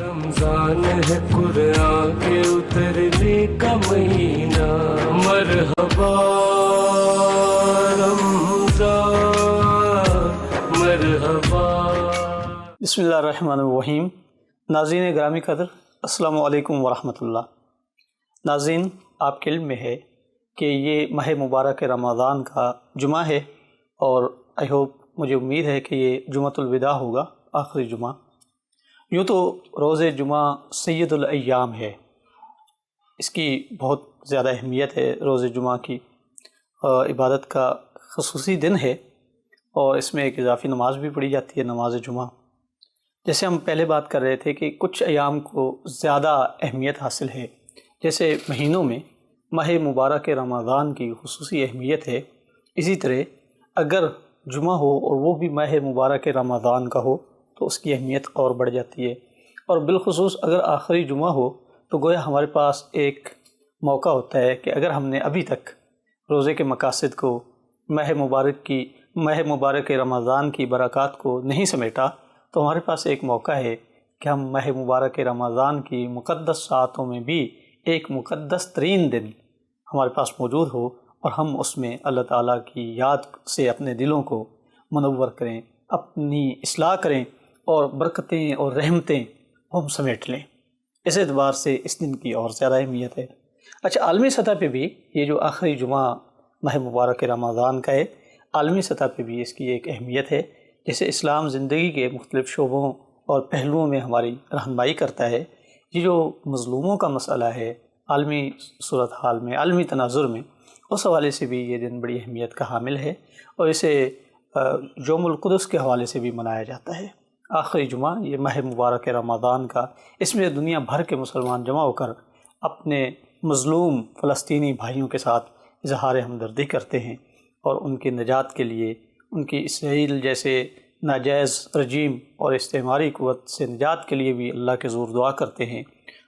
رمضان ہے قرآن کے اترنے کا مہینہ، مرحبا رمضان مرحبا۔ بسم اللہ الرحمن الرحیم۔ ناظرین گرامی قدر، السلام علیکم ورحمۃ اللہ۔ ناظرین، آپ کے علم میں ہے کہ یہ ماہ مبارک رمضان کا جمعہ ہے، اور آئی ہوپ، مجھے امید ہے کہ یہ جمعۃ الوداع ہوگا، آخری جمعہ۔ یوں تو روز جمعہ سید الایام ہے، اس کی بہت زیادہ اہمیت ہے۔ روز جمعہ کی عبادت کا خصوصی دن ہے، اور اس میں ایک اضافی نماز بھی پڑھی جاتی ہے، نماز جمعہ۔ جیسے ہم پہلے بات کر رہے تھے کہ کچھ ایام کو زیادہ اہمیت حاصل ہے، جیسے مہینوں میں ماہ مبارک رمضان کی خصوصی اہمیت ہے، اسی طرح اگر جمعہ ہو اور وہ بھی ماہ مبارک رمضان کا ہو تو اس کی اہمیت اور بڑھ جاتی ہے۔ اور بالخصوص اگر آخری جمعہ ہو تو گویا ہمارے پاس ایک موقع ہوتا ہے کہ اگر ہم نے ابھی تک روزے کے مقاصد کو، ماہ مبارک رمضان کی برکات کو نہیں سمیٹا، تو ہمارے پاس ایک موقع ہے کہ ہم ماہ مبارک رمضان کی مقدس ساعتوں میں بھی ایک مقدس ترین دن ہمارے پاس موجود ہو، اور ہم اس میں اللہ تعالیٰ کی یاد سے اپنے دلوں کو منور کریں، اپنی اصلاح کریں، اور برکتیں اور رحمتیں ہم سمیٹ لیں۔ اس اعتبار سے اس دن کی اور زیادہ اہمیت ہے۔ اچھا، عالمی سطح پہ بھی یہ جو آخری جمعہ ماہ مبارک رمضان کا ہے، عالمی سطح پہ بھی اس کی ایک اہمیت ہے۔ جیسے اسلام زندگی کے مختلف شعبوں اور پہلوؤں میں ہماری رہنمائی کرتا ہے، یہ جو مظلوموں کا مسئلہ ہے عالمی صورتحال میں، عالمی تناظر میں، اس حوالے سے بھی یہ دن بڑی اہمیت کا حامل ہے، اور اسے یوم القدس کے حوالے سے بھی منایا جاتا ہے۔ آخری جمعہ یہ ماہ مبارک رمضان کا، اس میں دنیا بھر کے مسلمان جمع ہو کر اپنے مظلوم فلسطینی بھائیوں کے ساتھ اظہار ہمدردی کرتے ہیں، اور ان کی نجات کے لیے، ان کی اسرائیل جیسے ناجائز رجیم اور استعماری قوت سے نجات کے لیے بھی اللہ کے زور دعا کرتے ہیں،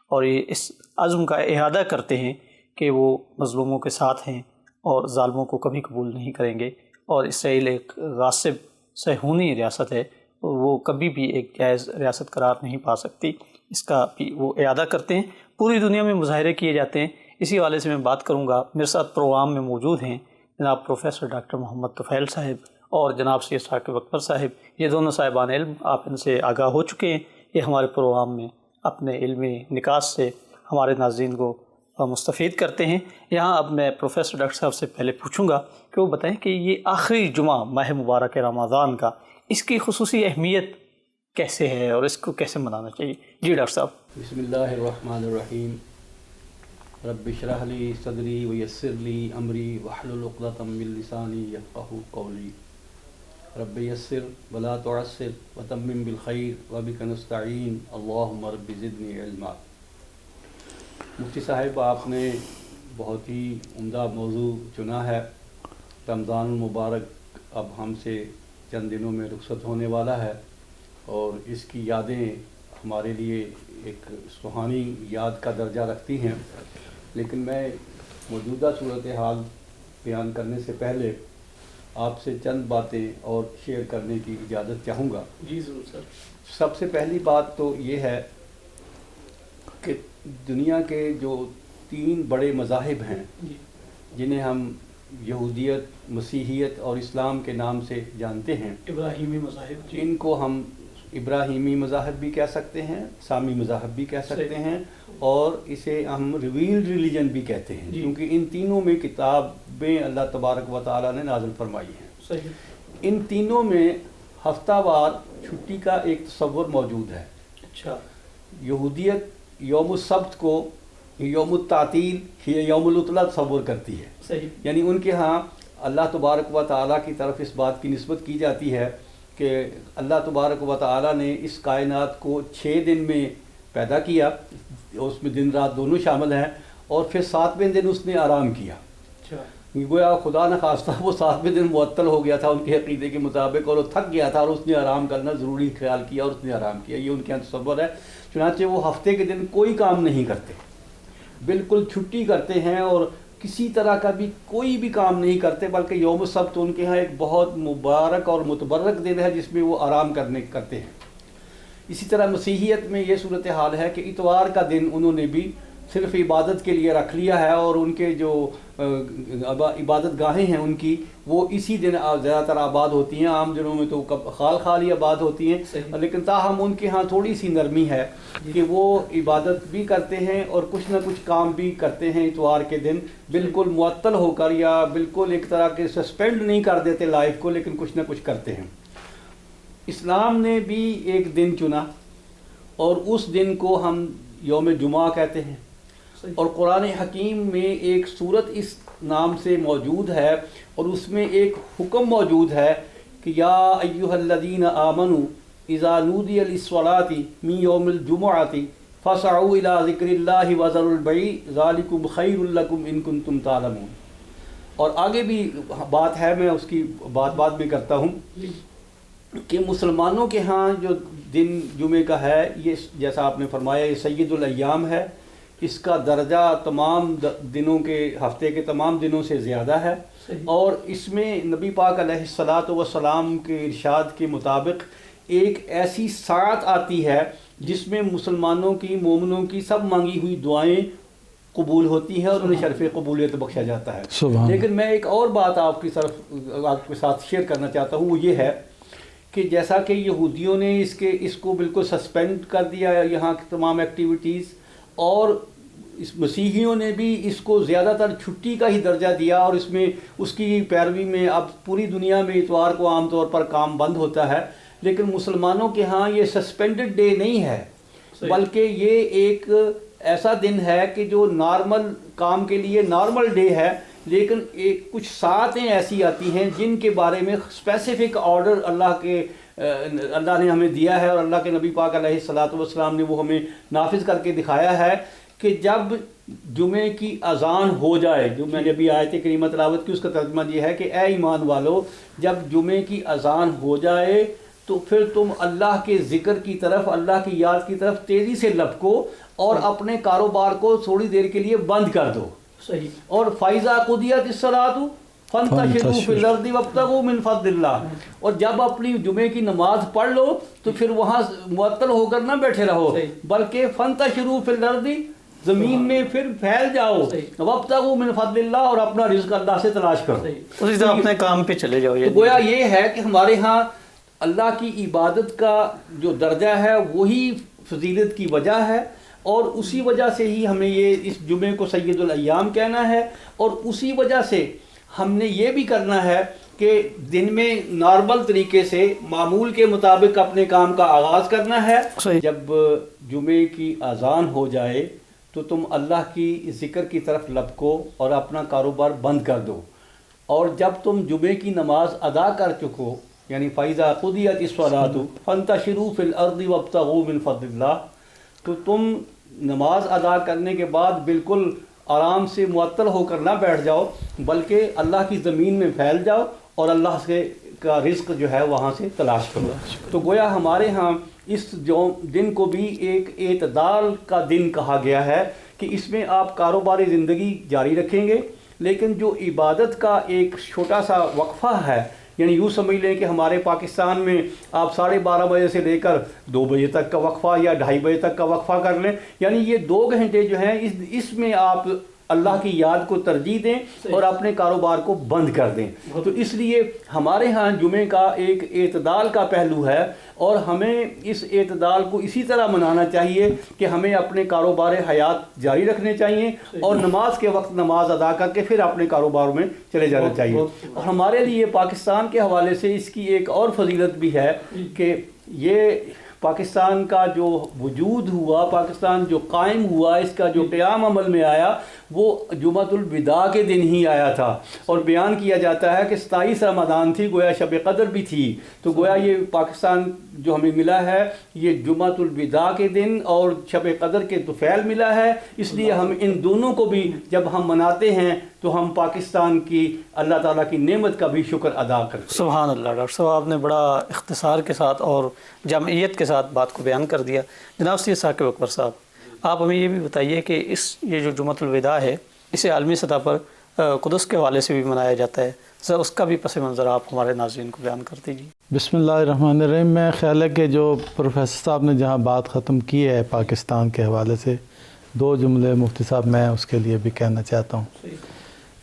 اور یہ اس عزم کا اعادہ کرتے ہیں کہ وہ مظلوموں کے ساتھ ہیں اور ظالموں کو کبھی قبول نہیں کریں گے، اور اسرائیل ایک غاصب صہیونی ریاست ہے، وہ کبھی بھی ایک جائز ریاست قرار نہیں پا سکتی، اس کا بھی وہ اعادہ کرتے ہیں۔ پوری دنیا میں مظاہرے کیے جاتے ہیں۔ اسی حوالے سے میں بات کروں گا۔ میرے ساتھ پروگرام میں موجود ہیں جناب پروفیسر ڈاکٹر محمد طفیل صاحب اور جناب سید ثاقب اکبر صاحب۔ یہ دونوں صاحبان علم، آپ ان سے آگاہ ہو چکے ہیں، یہ ہمارے پروگرام میں اپنے علمی نکات سے ہمارے ناظرین کو مستفید کرتے ہیں۔ یہاں اب میں پروفیسر ڈاکٹر صاحب سے پہلے پوچھوں گا کہ وہ بتائیں کہ یہ آخری جمعہ ماہ مبارک رمضان کا، اس کی خصوصی اہمیت کیسے ہے اور اس کو کیسے منانا چاہیے؟ جی ڈاکٹر صاحب۔ بسم اللہ الرحمن الرحیم۔ رب اشرح لی صدری ویسر لی امری واحلل عقدۃ من لسانی یفقہوا قولی۔ رب یسر ولا تعسر وتمم بالخیر وبک نستعین اللہم رب زدنی علما۔ مفتی صاحب، آپ نے بہت ہی عمدہ موضوع چنا ہے۔ رمضان المبارک اب ہم سے چند دنوں میں رخصت ہونے والا ہے، اور اس کی یادیں ہمارے لیے ایک سہانی یاد کا درجہ رکھتی ہیں، لیکن میں موجودہ صورتحال بیان کرنے سے پہلے آپ سے چند باتیں اور شیئر کرنے کی اجازت چاہوں گا۔ جی ضرور سر۔ سب سے پہلی بات تو یہ ہے کہ دنیا کے جو 3 بڑے مذاہب ہیں، جنہیں ہم یہودیت، مسیحیت اور اسلام کے نام سے جانتے ہیں، ابراہیمی مذاہب، ان کو ہم ابراہیمی مذاہب بھی کہہ سکتے ہیں، سامی مذاہب بھی کہہ سکتے ہیں، اور اسے ہم ریویلڈ ریلیجن بھی کہتے ہیں، کیونکہ ان تینوں میں کتابیں اللہ تبارک و تعالیٰ نے نازل فرمائی ہیں۔ صحیح۔ ان تینوں میں ہفتہ وار چھٹی کا ایک تصور موجود ہے۔ اچھا۔ یہودیت یوم السبت کو یوم التعطیل یا یوم العطلہ تصور کرتی ہے، صحیح، یعنی ان کے ہاں اللہ تبارک و تعالیٰ کی طرف اس بات کی نسبت کی جاتی ہے کہ اللہ تبارک و تعالیٰ نے اس کائنات کو 6 دن میں پیدا کیا، اس میں دن رات دونوں شامل ہیں، اور پھر 7ویں دن اس نے آرام کیا۔ اچھا۔ گویا خدا نخواستہ وہ 7ویں دن معطل ہو گیا تھا ان کے عقیدے کے مطابق، اور وہ تھک گیا تھا، اور اس نے آرام کرنا ضروری خیال کیا اور اس نے آرام کیا۔ یہ ان کے یہاں تصور ہے۔ چنانچہ وہ ہفتے کے دن کوئی کام نہیں کرتے، بالکل چھٹی کرتے ہیں، اور کسی طرح کا بھی کوئی بھی کام نہیں کرتے، بلکہ یوم السبت ان کے ہاں ایک بہت مبارک اور متبرک دن ہے جس میں وہ آرام کرتے ہیں۔ اسی طرح مسیحیت میں یہ صورتحال ہے کہ اتوار کا دن انہوں نے بھی صرف عبادت کے لیے رکھ لیا ہے، اور ان کے جو عبادت گاہیں ہیں ان کی وہ اسی دن زیادہ تر آباد ہوتی ہیں، عام دنوں میں تو خال خال ہی آباد ہوتی ہیں، لیکن تاہم ان کے ہاں تھوڑی سی نرمی ہے کہ وہ عبادت بھی کرتے ہیں اور کچھ نہ کچھ کام بھی کرتے ہیں اتوار کے دن، بالکل معطل ہو کر یا بالکل ایک طرح کے سسپینڈ نہیں کر دیتے لائف کو، لیکن کچھ نہ کچھ کرتے ہیں۔ اسلام نے بھی ایک دن چنا اور اس دن کو ہم یوم جمعہ کہتے ہیں، اور قرآن حکیم میں ایک صورت اس نام سے موجود ہے اور اس میں ایک حکم موجود ہے کہ یا ایھا الذین آمنوا اذا نودی للصلاۃ من یوم الجمعۃ فاسعوا الی ذکر اللہ وذروا البیع ذلکم خیر لکم ان کنتم تعلمون۔ اور آگے بھی بات ہے، میں اس کی بات بعد میں کرتا ہوں کہ مسلمانوں کے ہاں جو دن جمعے کا ہے، یہ جیسا آپ نے فرمایا یہ سید الایام ہے، اس کا درجہ تمام دنوں کے ہفتے کے تمام دنوں سے زیادہ ہے، اور اس میں نبی پاک علیہ الصلاۃ والسلام کے ارشاد کے مطابق ایک ایسی ساعت آتی ہے جس میں مسلمانوں کی مومنوں کی سب مانگی ہوئی دعائیں قبول ہوتی ہیں اور انہیں شرف قبولیت بخشا جاتا ہے۔ لیکن میں ایک اور بات آپ کے ساتھ شیئر کرنا چاہتا ہوں، وہ یہ ہے کہ جیسا کہ یہودیوں نے اس کو بالکل سسپینڈ کر دیا یہاں کی تمام ایکٹیویٹیز، اور اس مسیحیوں نے بھی اس کو زیادہ تر چھٹی کا ہی درجہ دیا، اور اس میں اس کی پیروی میں اب پوری دنیا میں اتوار کو عام طور پر کام بند ہوتا ہے، لیکن مسلمانوں کے ہاں یہ سسپینڈڈ ڈے نہیں ہے، بلکہ یہ ایک ایسا دن ہے کہ جو نارمل کام کے لیے نارمل ڈے ہے، لیکن ایک کچھ ساعتیں ایسی آتی ہیں جن کے بارے میں اسپیسیفک آرڈر اللہ نے ہمیں دیا ہے، اور اللہ کے نبی پاک علیہ الصلاۃ والسلام نے وہ ہمیں نافذ کر کے دکھایا ہے کہ جب جمعے کی اذان ہو جائے، جو میں نے ابھی آیت کریمہ تلاوت کی اس کا ترجمہ یہ ہے کہ اے ایمان والو، جب جمعے کی اذان ہو جائے تو پھر تم اللہ کے ذکر کی طرف، اللہ کی یاد کی طرف تیزی سے لپکو اور اپنے کاروبار کو تھوڑی دیر کے لیے بند کر دو، اور فَإِذَا قُضِيَتِ الصَّلَاةُ فَانْتَشِرُوا فِي الْأَرْضِ وَابْتَغُوا مِنْ فَضْلِ اللَّهِ، اور جب اپنی جمعے کی نماز پڑھ لو تو پھر وہاں معطل ہو کر نہ بیٹھے رہو، بلکہ فَانْتَشِرُوا فِي الْأَرْضِ، زمین میں پھر پھیل جاؤ، وَابْتَغُوا مِنْ فَضْلِ اللَّهِ، اور اپنا رزق اللہ سے تلاش کرو، اسی طرح اپنے کام پہ چلے جاؤ۔ تو گویا یہ ہے کہ ہمارے ہاں اللہ کی عبادت کا جو درجہ ہے وہی فضیلت کی وجہ ہے، اور اسی وجہ سے ہی ہمیں یہ اس جمعے کو سید الایام کہنا ہے، اور اسی وجہ سے ہم نے یہ بھی کرنا ہے کہ دن میں نارمل طریقے سے معمول کے مطابق اپنے کام کا آغاز کرنا ہے۔ جب جمعے کی اذان ہو جائے تو تم اللہ کی ذکر کی طرف لپکو اور اپنا کاروبار بند کر دو، اور جب تم جمعے کی نماز ادا کر چکو، یعنی فَإِذَا قُضِيَتِ الصَّلَاةُ فَانْتَشِرُوا فِي الْأَرْضِ وَابْتَغُوا مِنْ فَضْلِ اللَّهِ، تو تم نماز ادا کرنے کے بعد بالکل آرام سے معطل ہو کر نہ بیٹھ جاؤ، بلکہ اللہ کی زمین میں پھیل جاؤ اور اللہ سے کا رزق جو ہے وہاں سے تلاش کرو۔ تو گویا ہمارے ہاں اس دن کو بھی ایک اعتدال کا دن کہا گیا ہے کہ اس میں آپ کاروباری زندگی جاری رکھیں گے، لیکن جو عبادت کا ایک چھوٹا سا وقفہ ہے، یعنی یوں سمجھ لیں کہ ہمارے پاکستان میں آپ 12:30 بجے سے لے کر 2 بجے تک کا وقفہ یا 2:30 بجے تک کا وقفہ کر لیں، یعنی یہ 2 گھنٹے جو ہیں اس میں آپ اللہ کی یاد کو ترجیح دیں اور اپنے کاروبار کو بند کر دیں۔ تو اس لیے ہمارے ہاں جمعے کا ایک اعتدال کا پہلو ہے، اور ہمیں اس اعتدال کو اسی طرح منانا چاہیے کہ ہمیں اپنے کاروبار حیات جاری رکھنے چاہیے، اور نماز کے وقت نماز ادا کر کے پھر اپنے کاروبار میں چلے جانا چاہیے۔ اور ہمارے لیے پاکستان کے حوالے سے اس کی ایک اور فضیلت بھی ہے کہ یہ پاکستان کا جو وجود ہوا، پاکستان جو قائم ہوا، اس کا جو قیام عمل میں آیا وہ جمعۃ الوداع کے دن ہی آیا تھا، اور بیان کیا جاتا ہے کہ 27 رمضان تھی، گویا شب قدر بھی تھی، تو گویا یہ پاکستان جو ہمیں ملا ہے یہ جمعۃ الوداع کے دن اور شب قدر کے طفیل ملا ہے، اس لیے ہم ان دونوں کو بھی جب ہم مناتے ہیں تو ہم پاکستان کی اللہ تعالیٰ کی نعمت کا بھی شکر ادا کرتے ہیں۔ سبحان اللہ، ڈاکٹر صاحب آپ نے بڑا اختصار کے ساتھ اور جامعیت کے ساتھ بات کو بیان کر دیا۔ جناب سید ثاقب اکبر صاحب، آپ ہمیں یہ بھی بتائیے کہ یہ جو جمعۃ الوداع ہے اسے عالمی سطح پر قدس کے حوالے سے بھی منایا جاتا ہے، ذرا اس کا بھی پس منظر آپ ہمارے ناظرین کو بیان کر دیجیے۔ بسم اللہ الرحمن الرحیم۔ میں خیال ہے کہ جو پروفیسر صاحب نے جہاں بات ختم کی ہے پاکستان کے حوالے سے، 2 جملے مفتی صاحب میں اس کے لیے بھی کہنا چاہتا ہوں۔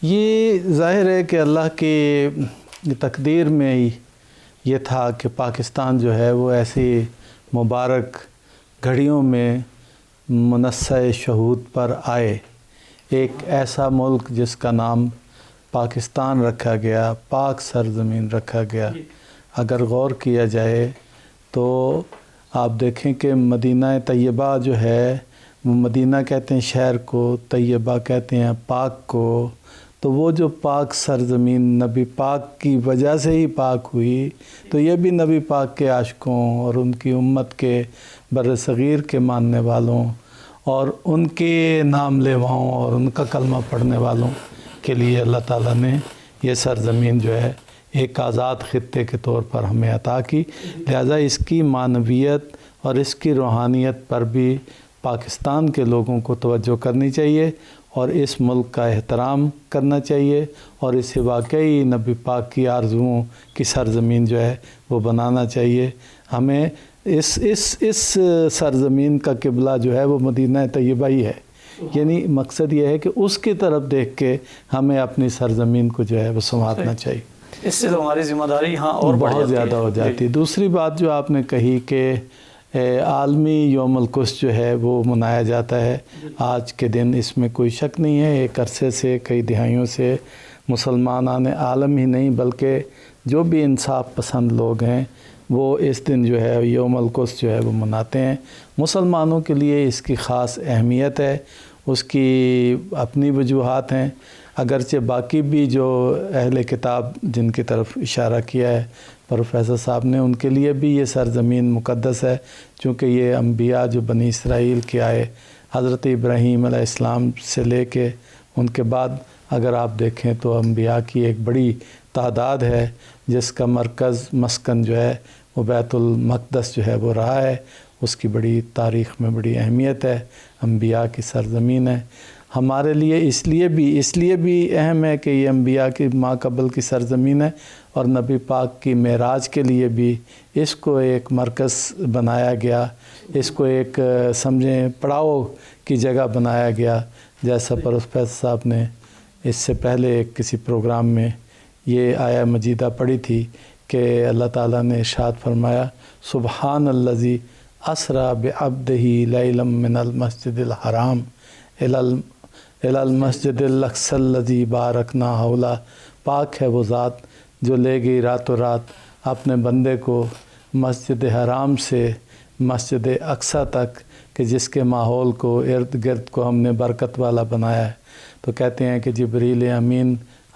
یہ ظاہر ہے کہ اللہ کی تقدیر میں یہ تھا کہ پاکستان جو ہے وہ ایسی مبارک گھڑیوں میں منصہ شہود پر آئے، ایک ایسا ملک جس کا نام پاکستان رکھا گیا، پاک سرزمین رکھا گیا۔ اگر غور کیا جائے تو آپ دیکھیں کہ مدینہ طیبہ جو ہے، وہ مدینہ کہتے ہیں شہر کو، طیبہ کہتے ہیں پاک کو، تو وہ جو پاک سرزمین نبی پاک کی وجہ سے ہی پاک ہوئی، تو یہ بھی نبی پاک کے عاشقوں اور ان کی امت کے بر صغیر کے ماننے والوں اور ان کے نام لیواؤں اور ان کا کلمہ پڑھنے والوں کے لیے اللہ تعالیٰ نے یہ سرزمین جو ہے ایک آزاد خطے کے طور پر ہمیں عطا کی۔ لہذا اس کی معنویت اور اس کی روحانیت پر بھی پاکستان کے لوگوں کو توجہ کرنی چاہیے اور اس ملک کا احترام کرنا چاہیے اور اسے واقعی نبی پاک کی آرزوؤں کی سرزمین جو ہے وہ بنانا چاہیے۔ ہمیں اس سرزمین کا قبلہ جو ہے وہ مدینہ طیبہ ہی ہے، یعنی مقصد یہ ہے کہ اس کی طرف دیکھ کے ہمیں اپنی سرزمین کو جو ہے وہ سنوارنا چاہیے۔ اس سے ہماری ذمہ داری ہاں اور بہت زیادہ ہو جاتی ہے۔ دوسری بات جو آپ نے کہی کہ عالمی یوم القدس جو ہے وہ منایا جاتا ہے آج کے دن، اس میں کوئی شک نہیں ہے۔ ایک عرصے سے، کئی دہائیوں سے مسلمان عالم ہی نہیں بلکہ جو بھی انصاف پسند لوگ ہیں وہ اس دن جو ہے یوم القدس جو ہے وہ مناتے ہیں۔ مسلمانوں کے لیے اس کی خاص اہمیت ہے، اس کی اپنی وجوہات ہیں، اگرچہ باقی بھی جو اہل کتاب جن کی طرف اشارہ کیا ہے پروفیسر صاحب نے، ان کے لیے بھی یہ سرزمین مقدس ہے، چونکہ یہ انبیاء جو بنی اسرائیل کے آئے، حضرت ابراہیم علیہ السلام سے لے کے ان کے بعد اگر آپ دیکھیں تو انبیاء کی ایک بڑی تعداد ہے جس کا مرکز مسکن جو ہے وہ بیت المقدس جو ہے وہ رہا ہے، اس کی بڑی تاریخ میں بڑی اہمیت ہے، انبیاء کی سرزمین ہے۔ ہمارے لیے اس لیے بھی اہم ہے کہ یہ انبیاء کی ماں قبل کی سرزمین ہے، اور نبی پاک کی معراج کے لیے بھی اس کو ایک مرکز بنایا گیا، اس کو ایک سمجھیں پڑاؤ کی جگہ بنایا گیا، جیسا پروفیسر صاحب نے اس سے پہلے کسی پروگرام میں یہ آیہ مجیدہ پڑھی تھی کہ اللہ تعالیٰ نے ارشاد فرمایا سبحان الذی اسریٰ بعبدہ لیلا من المسجد الحرام الی المسجد الاقصی الذی بارکنا حولہ، پاک ہے وہ ذات جو لے گئی راتوں رات اپنے بندے کو مسجد حرام سے مسجد اقصی تک کہ جس کے ماحول کو ارد گرد کو ہم نے برکت والا بنایا ہے۔ تو کہتے ہیں کہ جبریل امین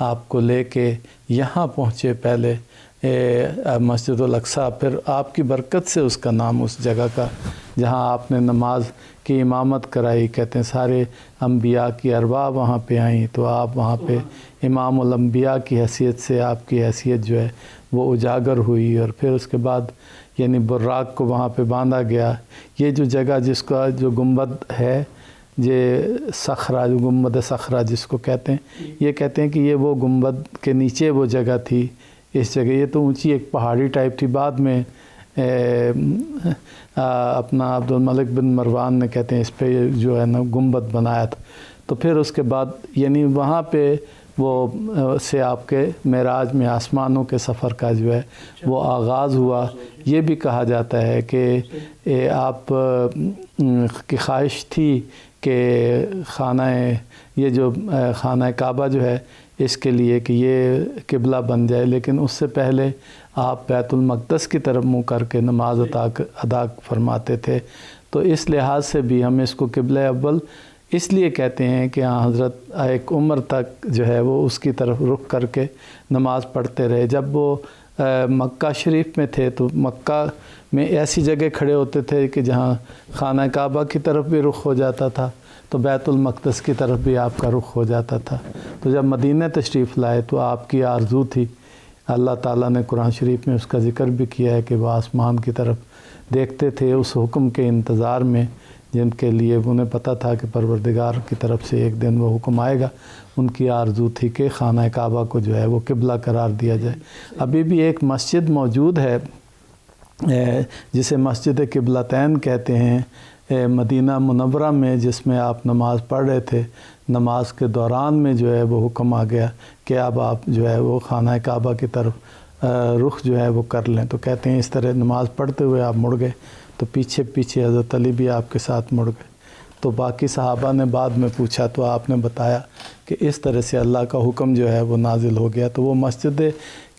آپ کو لے کے یہاں پہنچے پہلے مسجد الاقصی، پھر آپ کی برکت سے اس کا نام اس جگہ کا جہاں آپ نے نماز کی امامت کرائی، کہتے ہیں سارے انبیاء کی ارواح وہاں پہ آئیں، تو آپ وہاں پہ امام الانبیاء کی حیثیت سے آپ کی حیثیت جو ہے وہ اجاگر ہوئی، اور پھر اس کے بعد یعنی براق کو وہاں پہ باندھا گیا۔ یہ جو جگہ جس کا جو گنبد ہے، یہ صخرہ، جو گنبد صخرہ جس کو کہتے ہیں، یہ کہتے ہیں کہ یہ وہ گنبد کے نیچے وہ جگہ تھی، اس جگہ یہ تو اونچی ایک پہاڑی ٹائپ تھی، بعد میں اپنا عبد الملک بن مروان نے کہتے ہیں اس پہ جو ہے نا گنبد بنایا تھا۔ تو پھر اس کے بعد یعنی وہاں پہ وہ سے آپ کے معراج میں آسمانوں کے سفر کا جو ہے وہ آغاز ہوا۔ یہ بھی کہا جاتا ہے کہ آپ کی خواہش تھی کہ یہ جو خانہ کعبہ جو ہے اس کے لیے کہ یہ قبلہ بن جائے، لیکن اس سے پہلے آپ بیت المقدس کی طرف منہ کر کے نماز ادا فرماتے تھے۔ تو اس لحاظ سے بھی ہم اس کو قبلہ اول اس لیے کہتے ہیں کہ حضرت ایک عمر تک جو ہے وہ اس کی طرف رخ کر کے نماز پڑھتے رہے۔ جب وہ مکہ شریف میں تھے تو مکہ میں ایسی جگہ کھڑے ہوتے تھے کہ جہاں خانہ کعبہ کی طرف بھی رخ ہو جاتا تھا، تو بیت المقدس کی طرف بھی آپ کا رخ ہو جاتا تھا۔ تو جب مدینہ تشریف لائے تو آپ کی آرزو تھی، اللہ تعالیٰ نے قرآن شریف میں اس کا ذکر بھی کیا ہے کہ وہ آسمان کی طرف دیکھتے تھے اس حکم کے انتظار میں جن کے لیے انہیں پتہ تھا کہ پروردگار کی طرف سے ایک دن وہ حکم آئے گا، ان کی آرزو تھی کہ خانہ کعبہ کو جو ہے وہ قبلہ قرار دیا جائے۔ ابھی بھی ایک مسجد موجود ہے جسے مسجد قبلتین کہتے ہیں مدینہ منورہ میں، جس میں آپ نماز پڑھ رہے تھے، نماز کے دوران میں جو ہے وہ حکم آ گیا کہ اب آپ جو ہے وہ خانہ کعبہ کی طرف رخ جو ہے وہ کر لیں۔ تو کہتے ہیں اس طرح نماز پڑھتے ہوئے آپ مڑ گئے تو پیچھے پیچھے حضرت علی بھی آپ کے ساتھ مڑ گئے۔ تو باقی صحابہ نے بعد میں پوچھا تو آپ نے بتایا کہ اس طرح سے اللہ کا حکم جو ہے وہ نازل ہو گیا۔ تو وہ مسجد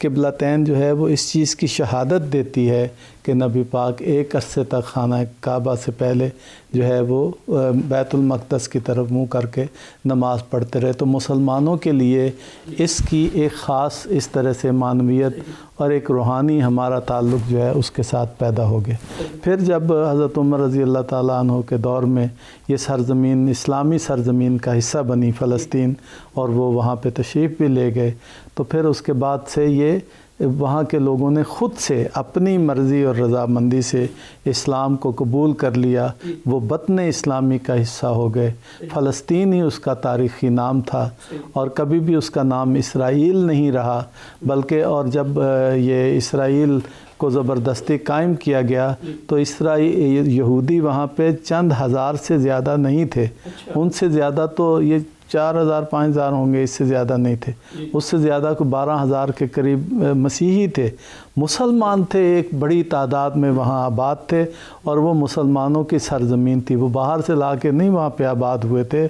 قبلتین جو ہے وہ اس چیز کی شہادت دیتی ہے کہ نبی پاک ایک عرصے تک خانہ کعبہ سے پہلے جو ہے وہ بیت المقدس کی طرف منہ کر کے نماز پڑھتے رہے۔ تو مسلمانوں کے لیے اس کی ایک خاص اس طرح سے معنویت اور ایک روحانی ہمارا تعلق جو ہے اس کے ساتھ پیدا ہو گیا۔ پھر جب حضرت عمر رضی اللہ تعالیٰ عنہ کے دور میں یہ سرزمین اسلامی سرزمین کا حصہ بنی فلسطین، اور وہ وہاں پہ تشریف بھی لے گئے، تو پھر اس کے بعد سے یہ وہاں کے لوگوں نے خود سے اپنی مرضی اور رضامندی سے اسلام کو قبول کر لیا، وہ بطن اسلامی کا حصہ ہو گئے۔ فلسطین ہی اس کا تاریخی نام تھا، اور کبھی بھی اس کا نام اسرائیل نہیں رہا، بلکہ اور جب یہ اسرائیل کو زبردستی قائم کیا گیا تو یہودی وہاں پہ چند ہزار سے زیادہ نہیں تھے، ان سے زیادہ تو یہ 4000 5000 ہوں گے، اس سے زیادہ نہیں تھے، اس سے زیادہ کو 12000 کے قریب مسیحی تھے۔ مسلمان تھے ایک بڑی تعداد میں وہاں آباد تھے، اور وہ مسلمانوں کی سرزمین تھی، وہ باہر سے لا کے نہیں وہاں پہ آباد ہوئے تھے۔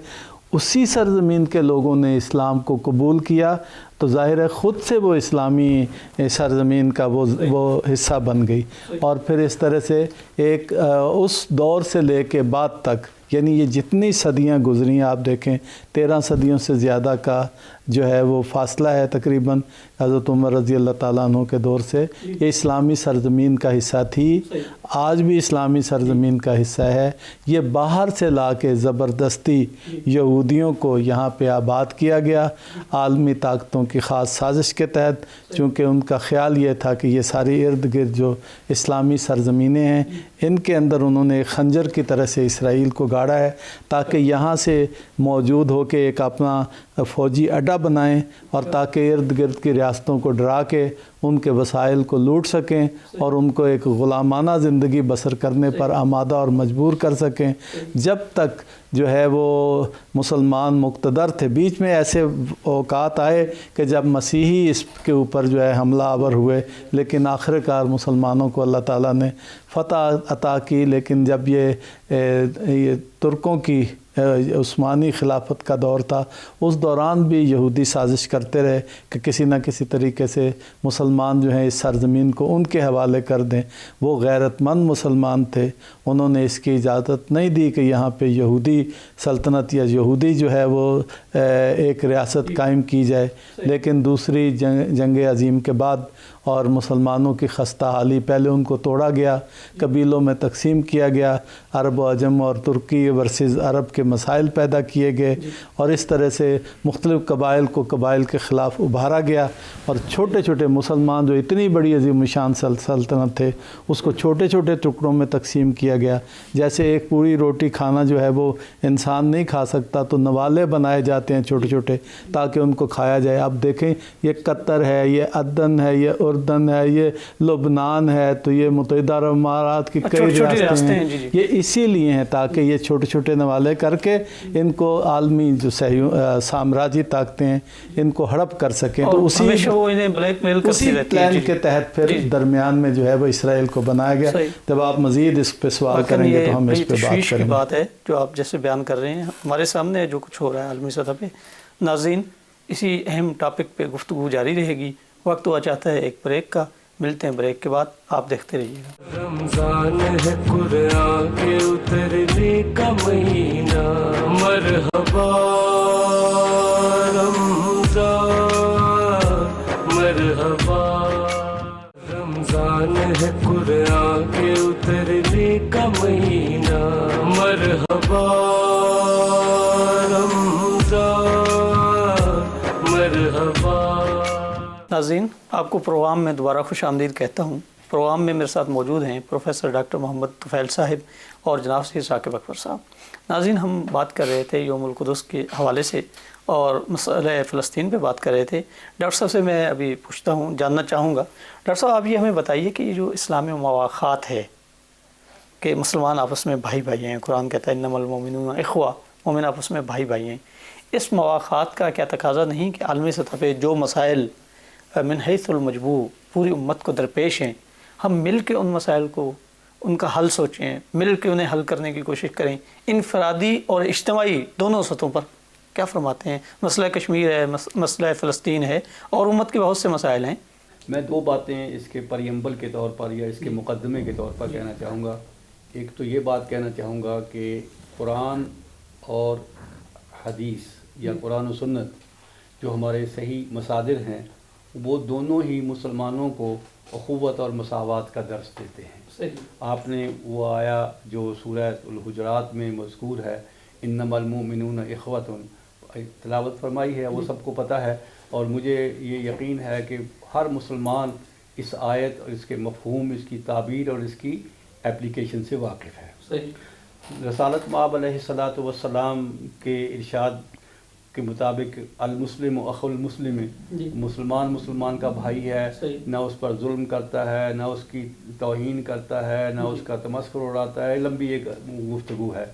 اسی سرزمین کے لوگوں نے اسلام کو قبول کیا تو ظاہر ہے خود سے وہ اسلامی سرزمین کا وہ حصہ بن گئی، اور پھر اس طرح سے ایک اس دور سے لے کے بعد تک، یعنی یہ جتنی صدیاں گزری آپ دیکھیں 13 صدیوں سے زیادہ کا جو ہے وہ فاصلہ ہے تقریباً حضرت عمر رضی اللہ تعالیٰ عنہ کے دور سے، یہ اسلامی سرزمین کا حصہ تھی، آج بھی اسلامی سرزمین کا حصہ ہے۔ یہ باہر سے لا کے زبردستی یہودیوں کو یہاں پہ آباد کیا گیا عالمی طاقتوں کی خاص سازش کے تحت، چونکہ ان کا خیال یہ تھا کہ یہ ساری ارد گرد جو اسلامی سرزمینیں ہیں ان کے اندر انہوں نے ایک خنجر کی طرح سے اسرائیل کو گاڑا ہے، تاکہ یہاں سے موجود ہو کے ایک اپنا فوجی اڈا بنائیں، اور تاکہ ارد گرد کی ریاستوں کو ڈرا کے ان کے وسائل کو لوٹ سکیں اور ان کو ایک غلامانہ زندگی بسر کرنے پر آمادہ اور مجبور کر سکیں۔ جب تک جو ہے وہ مسلمان مقتدر تھے، بیچ میں ایسے اوقات آئے کہ جب مسیحی اس کے اوپر جو ہے حملہ آور ہوئے، لیکن آخر کار مسلمانوں کو اللہ تعالیٰ نے فتح عطا کی۔ لیکن جب یہ ترکوں کی عثمانی خلافت کا دور تھا، اس دوران بھی یہودی سازش کرتے رہے کہ کسی نہ کسی طریقے سے مسلمان جو ہیں اس سرزمین کو ان کے حوالے کر دیں۔ وہ غیرت مند مسلمان تھے، انہوں نے اس کی اجازت نہیں دی کہ یہاں پہ یہودی سلطنت یا یہودی جو ہے وہ ایک ریاست قائم کی جائے۔ لیکن دوسری جنگ عظیم کے بعد اور مسلمانوں کی خستہ حالی، پہلے ان کو توڑا گیا، قبیلوں میں تقسیم کیا گیا، عرب و عجم اور ترکی ورسز عرب کے مسائل پیدا کیے گئے، اور اس طرح سے مختلف قبائل کو قبائل کے خلاف ابھارا گیا، اور چھوٹے چھوٹے مسلمان جو اتنی بڑی عظیم شان سلطنت تھے اس کو چھوٹے چھوٹے ٹکڑوں میں تقسیم کیا گیا۔ جیسے ایک پوری روٹی کھانا جو ہے وہ انسان نہیں کھا سکتا، تو نوالے بنائے جاتے ہیں چھوٹے چھوٹے تاکہ ان کو کھایا جائے۔ اب دیکھیں یہ قطر ہے، یہ عدن ہے، یہ اردن ہے، یہ لبنان ہے، تو یہ متحدہ عرب امارات کی کئی ریاستیں ہیں، یہ اسی لیے ہیں تاکہ یہ چھوٹے چھوٹے نوالے کر کے ان کو عالمی جو سامراجی طاقتیں ہیں ان کو ہڑپ کر سکیں۔ تو اسی پلان کے تحت پھر درمیان میں جو ہے وہ اسرائیل کو بنایا گیا۔ جب آپ مزید اس پہ سوال کریں گے تو ہم اس پہ بات کریں گے۔ بات ہے جو آپ جیسے بیان کر رہے ہیں، ہمارے سامنے جو کچھ ہو رہا ہے عالمی سطح پہ۔ ناظرین، اسی اہم ٹاپک پہ گفتگو جاری رہے گی۔ وقت ہوا چاہتا ہے ایک بریک کا، ملتے ہیں بریک کے بعد، آپ دیکھتے رہیے گا۔ رمضان ہے قرآن کے اترنے کا مہینہ، مرحبا رمضان مرحبا۔ رمضان ہے قرآن کے اترنے کا مہینہ، مرحبا رمضان مرحبا۔ ناظرین، آپ کو پروگرام میں دوبارہ خوش آمدید کہتا ہوں۔ پروگرام میں میرے ساتھ موجود ہیں پروفیسر ڈاکٹر محمد طفیل صاحب اور جناب سید ثاقب اکبر صاحب۔ ناظرین، ہم بات کر رہے تھے یوم القدس کے حوالے سے اور مسئلہ فلسطین پہ بات کر رہے تھے۔ ڈاکٹر صاحب سے میں ابھی پوچھتا ہوں، جاننا چاہوں گا، ڈاکٹر صاحب آپ یہ ہمیں بتائیے کہ یہ جو اسلامی مواخات ہے کہ مسلمان آپس میں بھائی بھائی ہیں، قرآن کہتا ہے انما المؤمنون اخوہ، مومن آپس میں بھائی بھائی ہیں، اس مواخات کا کیا تقاضا نہیں کہ عالمی سطح پہ جو مسائل من حیث المجموع پوری امت کو درپیش ہیں، ہم مل کے ان مسائل کو، ان کا حل سوچیں، مل کے انہیں حل کرنے کی کوشش کریں، انفرادی اور اجتماعی دونوں سطحوں پر؟ کیا فرماتے ہیں؟ مسئلہ کشمیر ہے، مسئلہ فلسطین ہے، اور امت کے بہت سے مسائل ہیں۔ میں دو باتیں اس کے پریمبل کے طور پر یا اس کے مقدمے کے طور پر کہنا چاہوں گا۔ ایک تو یہ بات کہنا چاہوں گا کہ قرآن اور حدیث یا قرآن و سنت جو ہمارے صحیح مصادر ہیں، وہ دونوں ہی مسلمانوں کو اخوت اور مساوات کا درس دیتے ہیں۔ آپ نے وہ آیا جو سورہ الحجرات میں مذکور ہے، انما المؤمنون اخوۃ، تلاوت فرمائی ہے، وہ سب کو پتہ ہے، اور مجھے یہ یقین ہے کہ ہر مسلمان اس آیت اور اس کے مفہوم، اس کی تعبیر اور اس کی اپلیکیشن سے واقف ہے۔ رسالت مآب علیہ الصلاۃ والسلام کے ارشاد کے مطابق المسلم اخو المسلم، مسلمان کا بھائی ہے، نہ اس پر ظلم کرتا ہے، نہ اس کی توہین کرتا ہے، نہ اس کا تمسخر اڑاتا ہے، لمبی ایک گفتگو ہے۔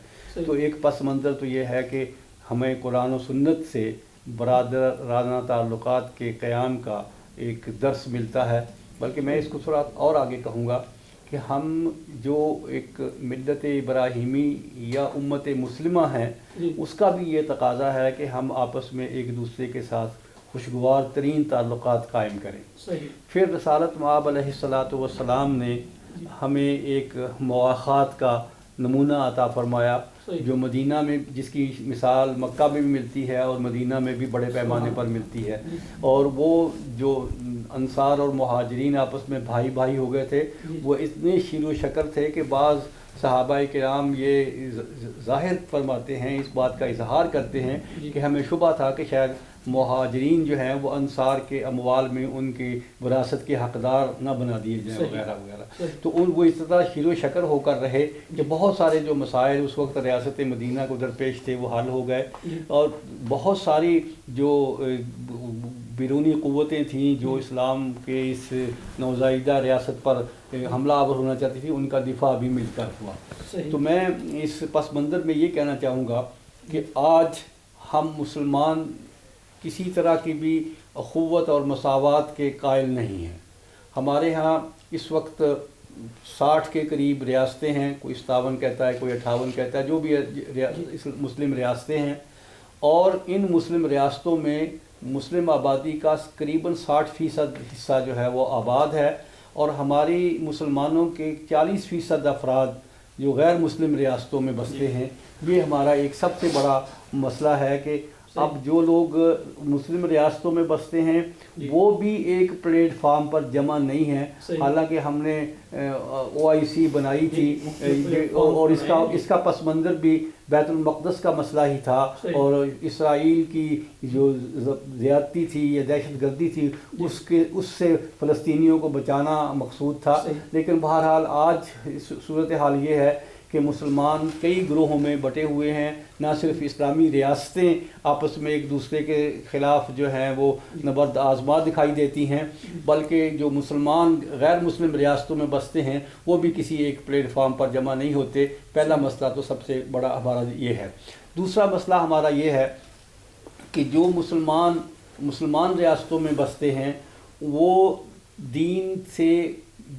تو ایک پس منظر تو یہ ہے کہ ہمیں قرآن و سنت سے برادرانہ تعلقات کے قیام کا ایک درس ملتا ہے، بلکہ میں اس کو تھوڑا اور آگے کہوں گا کہ ہم جو ایک ملت ابراہیمی یا امت مسلمہ ہیں، اس کا بھی یہ تقاضا ہے کہ ہم آپس میں ایک دوسرے کے ساتھ خوشگوار ترین تعلقات قائم کریں۔ پھر رسالت مآب علیہ الصلاۃ والسلام نے ہمیں ایک مواخات کا نمونہ عطا فرمایا، جو مدینہ میں، جس کی مثال مکہ میں بھی ملتی ہے اور مدینہ میں بھی بڑے پیمانے پر ملتی ہے، اور وہ جو انصار اور مہاجرین آپس میں بھائی بھائی ہو گئے تھے، وہ اتنے شیر و شکر تھے کہ بعض صحابہ کرام یہ ظاہر فرماتے ہیں، اس بات کا اظہار کرتے ہیں کہ ہمیں شبہ تھا کہ شاید مہاجرین جو ہیں وہ انصار کے اموال میں ان کی وراثت کے حقدار نہ بنا دیے جائیں وغیرہ وغیرہ۔ تو وہ اس طرح شیر و شکر ہو کر رہے کہ بہت سارے جو مسائل اس وقت ریاست مدینہ کو درپیش تھے وہ حل ہو گئے، اور بہت ساری جو بیرونی قوتیں تھیں جو اسلام کے اس نوزائیدہ ریاست پر حملہ آور ہونا چاہتی تھی، ان کا دفاع بھی مل کر ہوا۔ تو میں اس پس منظر میں یہ کہنا چاہوں گا کہ آج ہم مسلمان کسی طرح کی بھی اخوت اور مساوات کے قائل نہیں ہیں۔ ہمارے ہاں اس وقت 60 کے قریب ریاستیں ہیں، کوئی 57 کہتا ہے، کوئی 58 کہتا ہے، جو بھی مسلم ریاستیں ہیں، اور ان مسلم ریاستوں میں مسلم آبادی کا قریباً 60% حصہ جو ہے وہ آباد ہے، اور ہماری مسلمانوں کے 40% افراد جو غیر مسلم ریاستوں میں بستے ہیں۔ یہ ہمارا ایک سب سے بڑا مسئلہ ہے کہ اب جو لوگ مسلم ریاستوں میں بستے ہیں وہ بھی ایک پلیٹ فارم پر جمع نہیں ہیں، حالانکہ ہم نے OIC بنائی تھی، اور اس کا پس منظر بھی بیت المقدس کا مسئلہ ہی تھا، اور اسرائیل کی جو زیادتی تھی یا دہشت گردی تھی اس سے فلسطینیوں کو بچانا مقصود تھا۔ لیکن بہرحال آج صورتحال یہ ہے کہ مسلمان کئی گروہوں میں بٹے ہوئے ہیں، نہ صرف اسلامی ریاستیں آپس میں ایک دوسرے کے خلاف جو ہیں وہ نبرد آزما دکھائی دیتی ہیں، بلکہ جو مسلمان غیر مسلم ریاستوں میں بستے ہیں وہ بھی کسی ایک پلیٹ فارم پر جمع نہیں ہوتے۔ پہلا مسئلہ تو سب سے بڑا ہمارا یہ ہے۔ دوسرا مسئلہ ہمارا یہ ہے کہ جو مسلمان ریاستوں میں بستے ہیں وہ دین سے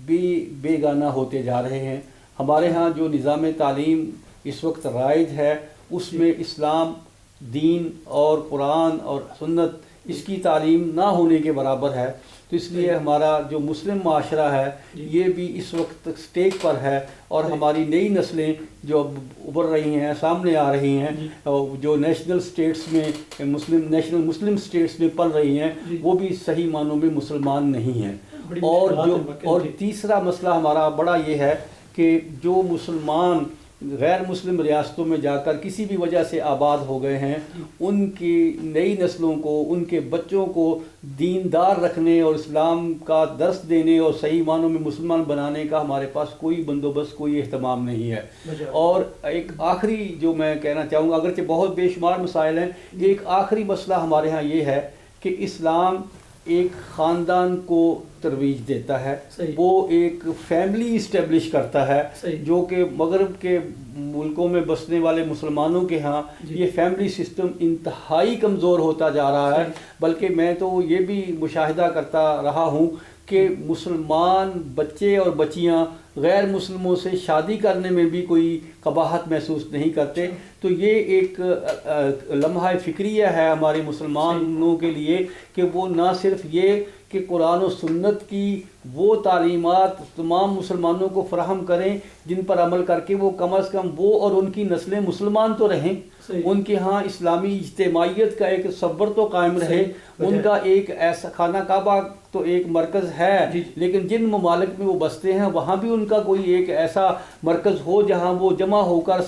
بھی بیگانہ ہوتے جا رہے ہیں۔ ہمارے ہاں جو نظام تعلیم اس وقت رائج ہے اس میں اسلام، دین اور قرآن اور سنت اس کی تعلیم نہ ہونے کے برابر ہے، تو اس لیے ہمارا جو مسلم معاشرہ ہے یہ بھی اس وقت سٹیج پر ہے، اور ہماری نئی نسلیں جو ابھر رہی ہیں، سامنے آ رہی ہیں، جو نیشنل سٹیٹس میں مسلم سٹیٹس میں پل رہی ہیں، وہ بھی صحیح معنوں میں مسلمان نہیں ہیں۔ اور تیسرا مسئلہ ہمارا بڑا یہ ہے کہ جو مسلمان غیر مسلم ریاستوں میں جا کر کسی بھی وجہ سے آباد ہو گئے ہیں، ان کی نئی نسلوں کو، ان کے بچوں کو دیندار رکھنے اور اسلام کا درس دینے اور صحیح معنوں میں مسلمان بنانے کا ہمارے پاس کوئی بندوبست، کوئی اہتمام نہیں ہے۔ اور ایک آخری جو میں کہنا چاہوں گا، اگرچہ بہت بے شمار مسائل ہیں، ایک آخری مسئلہ ہمارے ہاں یہ ہے کہ اسلام ایک خاندان کو ترویج دیتا ہے، وہ ایک فیملی اسٹیبلش کرتا ہے، جو کہ مغرب کے ملکوں میں بسنے والے مسلمانوں کے ہاں یہ فیملی سسٹم انتہائی کمزور ہوتا جا رہا ہے۔ بلکہ میں تو یہ بھی مشاہدہ کرتا رہا ہوں کہ مسلمان بچے اور بچیاں غیر مسلموں سے شادی کرنے میں بھی کوئی قباحت محسوس نہیں کرتے۔ تو یہ ایک لمحہ فکریہ ہے ہمارے مسلمانوں کے لیے کہ وہ نہ صرف یہ کہ قرآن و سنت کی وہ تعلیمات تمام مسلمانوں کو فراہم کریں جن پر عمل کر کے وہ کم از کم وہ اور ان کی نسلیں مسلمان تو رہیں، ان کے ہاں اسلامی اجتماعیت کا ایک تصور تو قائم رہے، ان کا ایک ایسا خانہ کعبہ تو ایک مرکز ہے، لیکن جن ممالک میں وہ بستے ہیں وہاں بھی ان کا کوئی ایک ایسا مرکز ہو جہاں وہ جمع ہو کر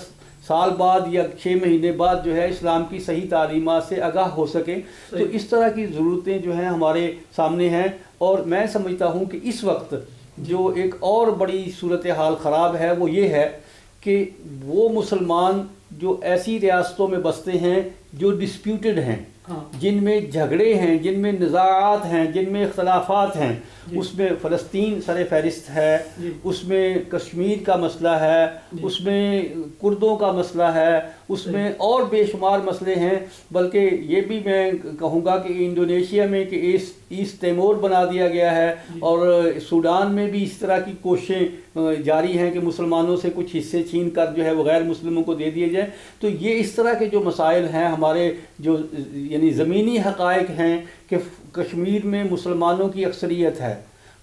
سال بعد یا 6 مہینے بعد جو ہے اسلام کی صحیح تعلیمات سے آگاہ ہو سکیں۔ تو اس طرح کی ضرورتیں جو ہیں ہمارے سامنے ہیں، اور میں سمجھتا ہوں کہ اس وقت جو ایک اور بڑی صورتحال خراب ہے وہ یہ ہے کہ وہ مسلمان جو ایسی ریاستوں میں بستے ہیں جو ڈسپیوٹڈ ہیں، جن میں جھگڑے ہیں، جن میں نزاعات ہیں، جن میں اختلافات ہیں، اس میں فلسطین سر فہرست ہے، اس میں کشمیر کا مسئلہ ہے، اس میں کردوں کا مسئلہ ہے، اس میں اور بے شمار مسئلے ہیں۔ بلکہ یہ بھی میں کہوں گا کہ انڈونیشیا میں کہ ایسٹ تیمور بنا دیا گیا ہے، اور سوڈان میں بھی اس طرح کی کوششیں جاری ہیں کہ مسلمانوں سے کچھ حصے چھین کر جو ہے وہ غیر مسلموں کو دے دیے جائیں۔ تو یہ اس طرح کے جو مسائل ہیں ہمارے، جو یعنی زمینی حقائق ہیں کہ کشمیر میں مسلمانوں کی اکثریت ہے،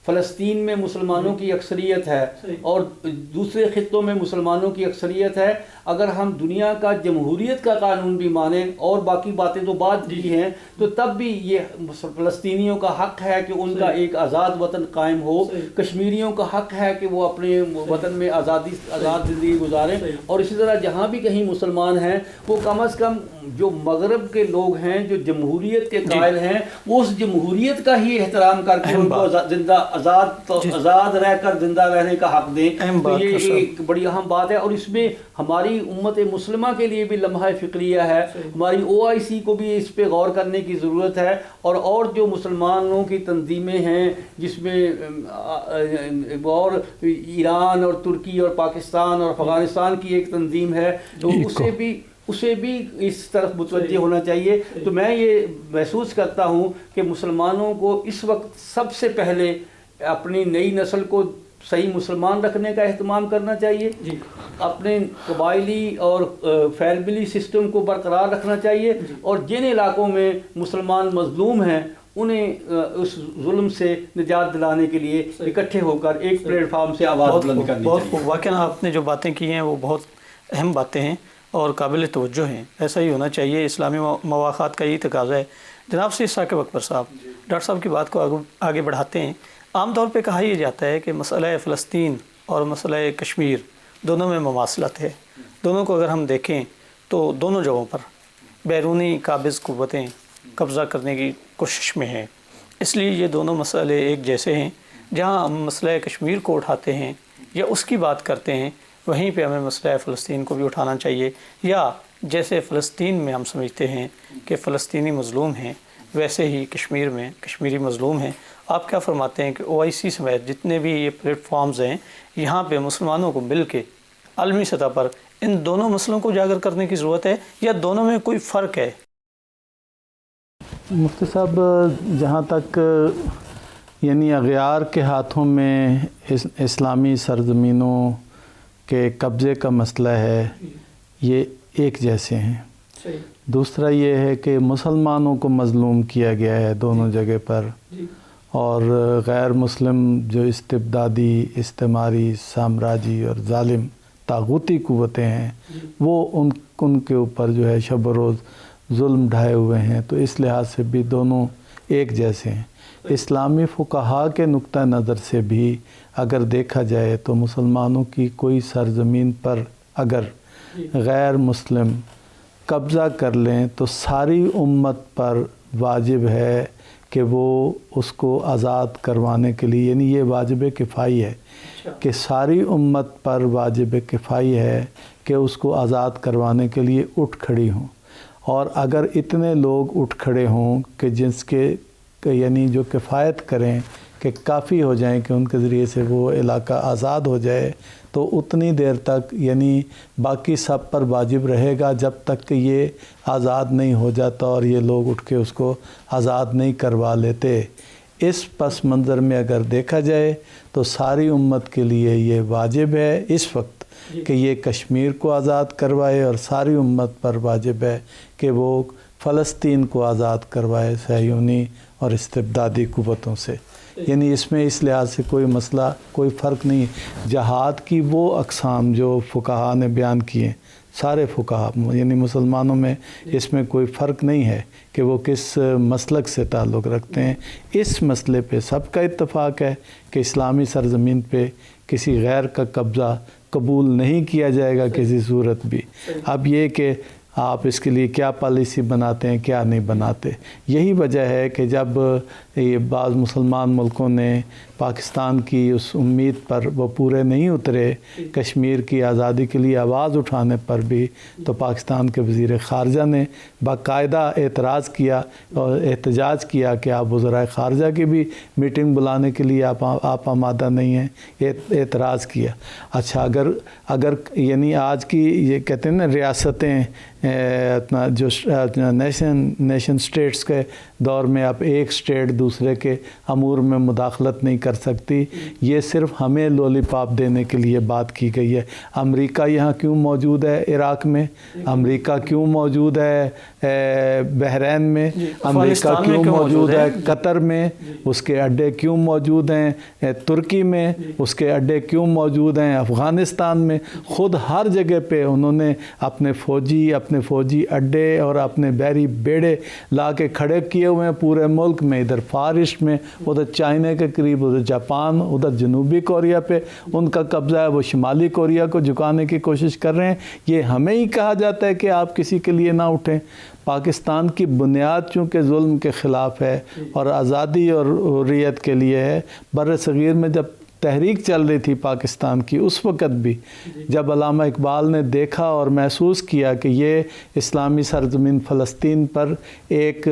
فلسطین میں مسلمانوں کی اکثریت ہے، اور دوسرے خطوں میں مسلمانوں کی اکثریت ہے۔ اگر ہم دنیا کا جمہوریت کا قانون بھی مانیں اور باقی باتیں تو بعد کی ہیں، تو تب بھی یہ فلسطینیوں کا حق ہے کہ ان کا ایک آزاد وطن قائم ہو، کشمیریوں کا حق ہے کہ وہ اپنے وطن میں آزاد زندگی گزاریں، اور اسی طرح جہاں بھی کہیں مسلمان ہیں وہ کم از کم جو مغرب کے لوگ ہیں جو جمہوریت کے قائل ہیں وہ اس جمہوریت کا ہی احترام کر کے ان کو زندہ آزاد رہ کر زندہ رہنے کا حق دیں۔ تو یہ ایک بڑی اہم بات ہے، اور اس میں ہماری امت مسلمہ کے لیے بھی لمحہ فکریہ ہے، ہماری OIC کو بھی اس پہ غور کرنے کی ضرورت ہے، اور جو مسلمانوں کی تنظیمیں ہیں جس میں اور ایران اور ترکی اور پاکستان اور افغانستان کی ایک تنظیم ہے، تو اسے بھی اس طرف متوجہ ہونا چاہیے۔ تو میں یہ محسوس کرتا ہوں کہ مسلمانوں کو اس وقت سب سے پہلے اپنی نئی نسل کو صحیح مسلمان رکھنے کا اہتمام کرنا چاہیے، اپنے قبائلی اور فیملی سسٹم کو برقرار رکھنا چاہیے، اور جن علاقوں میں مسلمان مظلوم ہیں انہیں اس ظلم سے نجات دلانے کے لیے اکٹھے ہو کر ایک پلیٹ فارم سے آواز بلند کرنی چاہیے۔ واقعا آپ نے جو باتیں کی ہیں وہ بہت اہم باتیں ہیں اور قابل توجہ ہیں، ایسا ہی ہونا چاہیے، اسلامی مواخات کا یہی تقاضا ہے۔ جناب سے ثاقب اکبر صاحب، ڈاکٹر صاحب کی بات کو آگے بڑھاتے ہیں۔ عام طور پہ کہا یہ جاتا ہے کہ مسئلہ فلسطین اور مسئلہ کشمیر دونوں میں مماثلت ہے، دونوں کو اگر ہم دیکھیں تو دونوں جگہوں پر بیرونی قابض قوتیں قبضہ کرنے کی کوشش میں ہیں، اس لیے یہ دونوں مسئلے ایک جیسے ہیں۔ جہاں ہم مسئلہ کشمیر کو اٹھاتے ہیں یا اس کی بات کرتے ہیں، وہیں پہ ہمیں مسئلہ فلسطین کو بھی اٹھانا چاہیے، یا جیسے فلسطین میں ہم سمجھتے ہیں کہ فلسطینی مظلوم ہیں، ویسے ہی کشمیر میں کشمیری مظلوم ہیں۔ آپ کیا فرماتے ہیں کہ OIC سمیت جتنے بھی یہ پلیٹ فارمز ہیں، یہاں پہ مسلمانوں کو مل کے عالمی سطح پر ان دونوں مسئلوں کو اجاگر کرنے کی ضرورت ہے، یا دونوں میں کوئی فرق ہے؟ مفتی صاحب، جہاں تک یعنی اغیار کے ہاتھوں میں اسلامی سرزمینوں کے قبضے کا مسئلہ ہے، یہ ایک جیسے ہیں۔ دوسرا یہ ہے کہ مسلمانوں کو مظلوم کیا گیا ہے دونوں جگہ پر، اور غیر مسلم جو استبدادی، استعماری، سامراجی اور ظالم طاغوتی قوتیں ہیں وہ ان کے اوپر جو ہے شب و روز ظلم ڈھائے ہوئے ہیں، تو اس لحاظ سے بھی دونوں ایک جیسے ہیں۔ اسلامی فقہا کے نقطہ نظر سے بھی اگر دیکھا جائے تو مسلمانوں کی کوئی سرزمین پر اگر غیر مسلم قبضہ کر لیں تو ساری امت پر واجب ہے کہ وہ اس کو آزاد کروانے کے لیے، یعنی یہ واجب کفائی ہے کہ ساری امت پر واجب کفائی ہے کہ اس کو آزاد کروانے کے لیے اٹھ کھڑی ہوں۔ اور اگر اتنے لوگ اٹھ کھڑے ہوں کہ جس کے یعنی جو کفایت کریں کہ کافی ہو جائیں کہ ان کے ذریعے سے وہ علاقہ آزاد ہو جائے، تو اتنی دیر تک یعنی باقی سب پر واجب رہے گا جب تک کہ یہ آزاد نہیں ہو جاتا اور یہ لوگ اٹھ کے اس کو آزاد نہیں کروا لیتے۔ اس پس منظر میں اگر دیکھا جائے تو ساری امت کے لیے یہ واجب ہے اس وقت کہ یہ کشمیر کو آزاد کروائے، اور ساری امت پر واجب ہے کہ وہ فلسطین کو آزاد کروائے صہیونی اور استبدادی قوتوں سے۔ یعنی اس میں اس لحاظ سے کوئی مسئلہ، کوئی فرق نہیں ہے۔ جہاد کی وہ اقسام جو فقہا نے بیان کیے، سارے فقہا یعنی مسلمانوں میں اس میں کوئی فرق نہیں ہے کہ وہ کس مسلک سے تعلق رکھتے ہیں۔ اس مسئلے پہ سب کا اتفاق ہے کہ اسلامی سرزمین پہ کسی غیر کا قبضہ قبول نہیں کیا جائے گا کسی صورت بھی۔ اب یہ کہ آپ اس کے لیے کیا پالیسی بناتے ہیں، کیا نہیں بناتے، یہی وجہ ہے کہ جب یہ بعض مسلمان ملکوں نے پاکستان کی اس امید پر وہ پورے نہیں اترے کشمیر کی آزادی کے لیے آواز اٹھانے پر بھی، تو پاکستان کے وزیر خارجہ نے باقاعدہ اعتراض کیا اور احتجاج کیا کہ آپ وزرائے خارجہ کی بھی میٹنگ بلانے کے لیے آپ آمادہ نہیں ہیں، اعتراض کیا۔ اچھا اگر یعنی آج کی یہ کہتے ہیں نا ریاستیں اپنا جو نیشن سٹیٹس کے دور میں اب ایک سٹیٹ دوسرے کے امور میں مداخلت نہیں کر سکتی، یہ صرف ہمیں لولی پاپ دینے کے لیے بات کی گئی ہے۔ امریکہ یہاں کیوں موجود ہے عراق میں؟ امریکہ کیوں موجود ہے بحرین میں؟ امریکہ کیوں موجود ہے قطر میں؟ اس کے اڈے کیوں موجود ہیں ترکی میں؟ اس کے اڈے کیوں موجود ہیں افغانستان میں؟ خود ہر جگہ پہ انہوں نے اپنے فوجی اڈے اور اپنے بحری بیڑے لا کے کھڑے کیے ہوئے ہیں پورے ملک میں، ادھر فار ایسٹ میں، ادھر چائنا کے قریب، ادھر جاپان، ادھر جنوبی کوریا پہ ان کا قبضہ ہے، وہ شمالی کوریا کو جھکانے کی کوشش کر رہے ہیں۔ یہ ہمیں ہی کہا جاتا ہے کہ آپ کسی کے لیے نہ اٹھیں۔ پاکستان کی بنیاد چونکہ ظلم کے خلاف ہے اور آزادی اور حریت کے لیے ہے، بر صغیر میں جب تحریک چل رہی تھی پاکستان کی، اس وقت بھی جب علامہ اقبال نے دیکھا اور محسوس کیا کہ یہ اسلامی سرزمین فلسطین پر ایک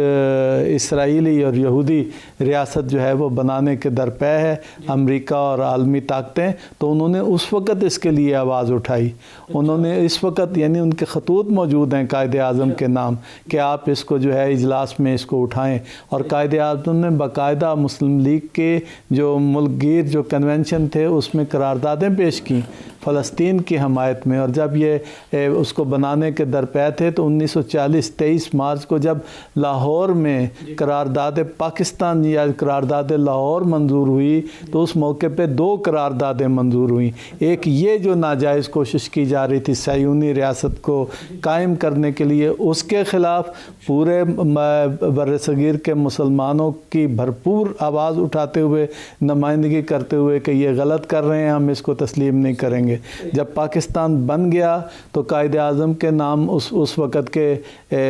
اسرائیلی اور یہودی ریاست جو ہے وہ بنانے کے درپے ہے امریکہ اور عالمی طاقتیں، تو انہوں نے اس وقت اس کے لیے آواز اٹھائی۔ انہوں نے اس وقت یعنی ان کے خطوط موجود ہیں قائد اعظم کے نام کہ آپ اس کو جو ہے اجلاس میں اس کو اٹھائیں، اور قائد اعظم نے باقاعدہ مسلم لیگ کے جو ملک گیر جو کنونشن تھے اس میں قراردادیں پیش کیں فلسطین کی حمایت میں، اور جب یہ اس کو بنانے کے درپے تھے تو 1940 23 مارچ کو جب لاہور میں قرارداد پاکستان یا قرارداد لاہور منظور ہوئی تو اس موقع پہ 2 قراردادیں منظور ہوئیں۔ ایک یہ جو ناجائز کوشش کی جا رہی تھی صہیونی ریاست کو قائم کرنے کے لیے، اس کے خلاف پورے بر صغیر کے مسلمانوں کی بھرپور آواز اٹھاتے ہوئے، نمائندگی کرتے ہوئے کہ یہ غلط کر رہے ہیں، ہم اس کو تسلیم نہیں کریں گے۔ جب پاکستان بن گیا تو قائد اعظم کے نام اس وقت کے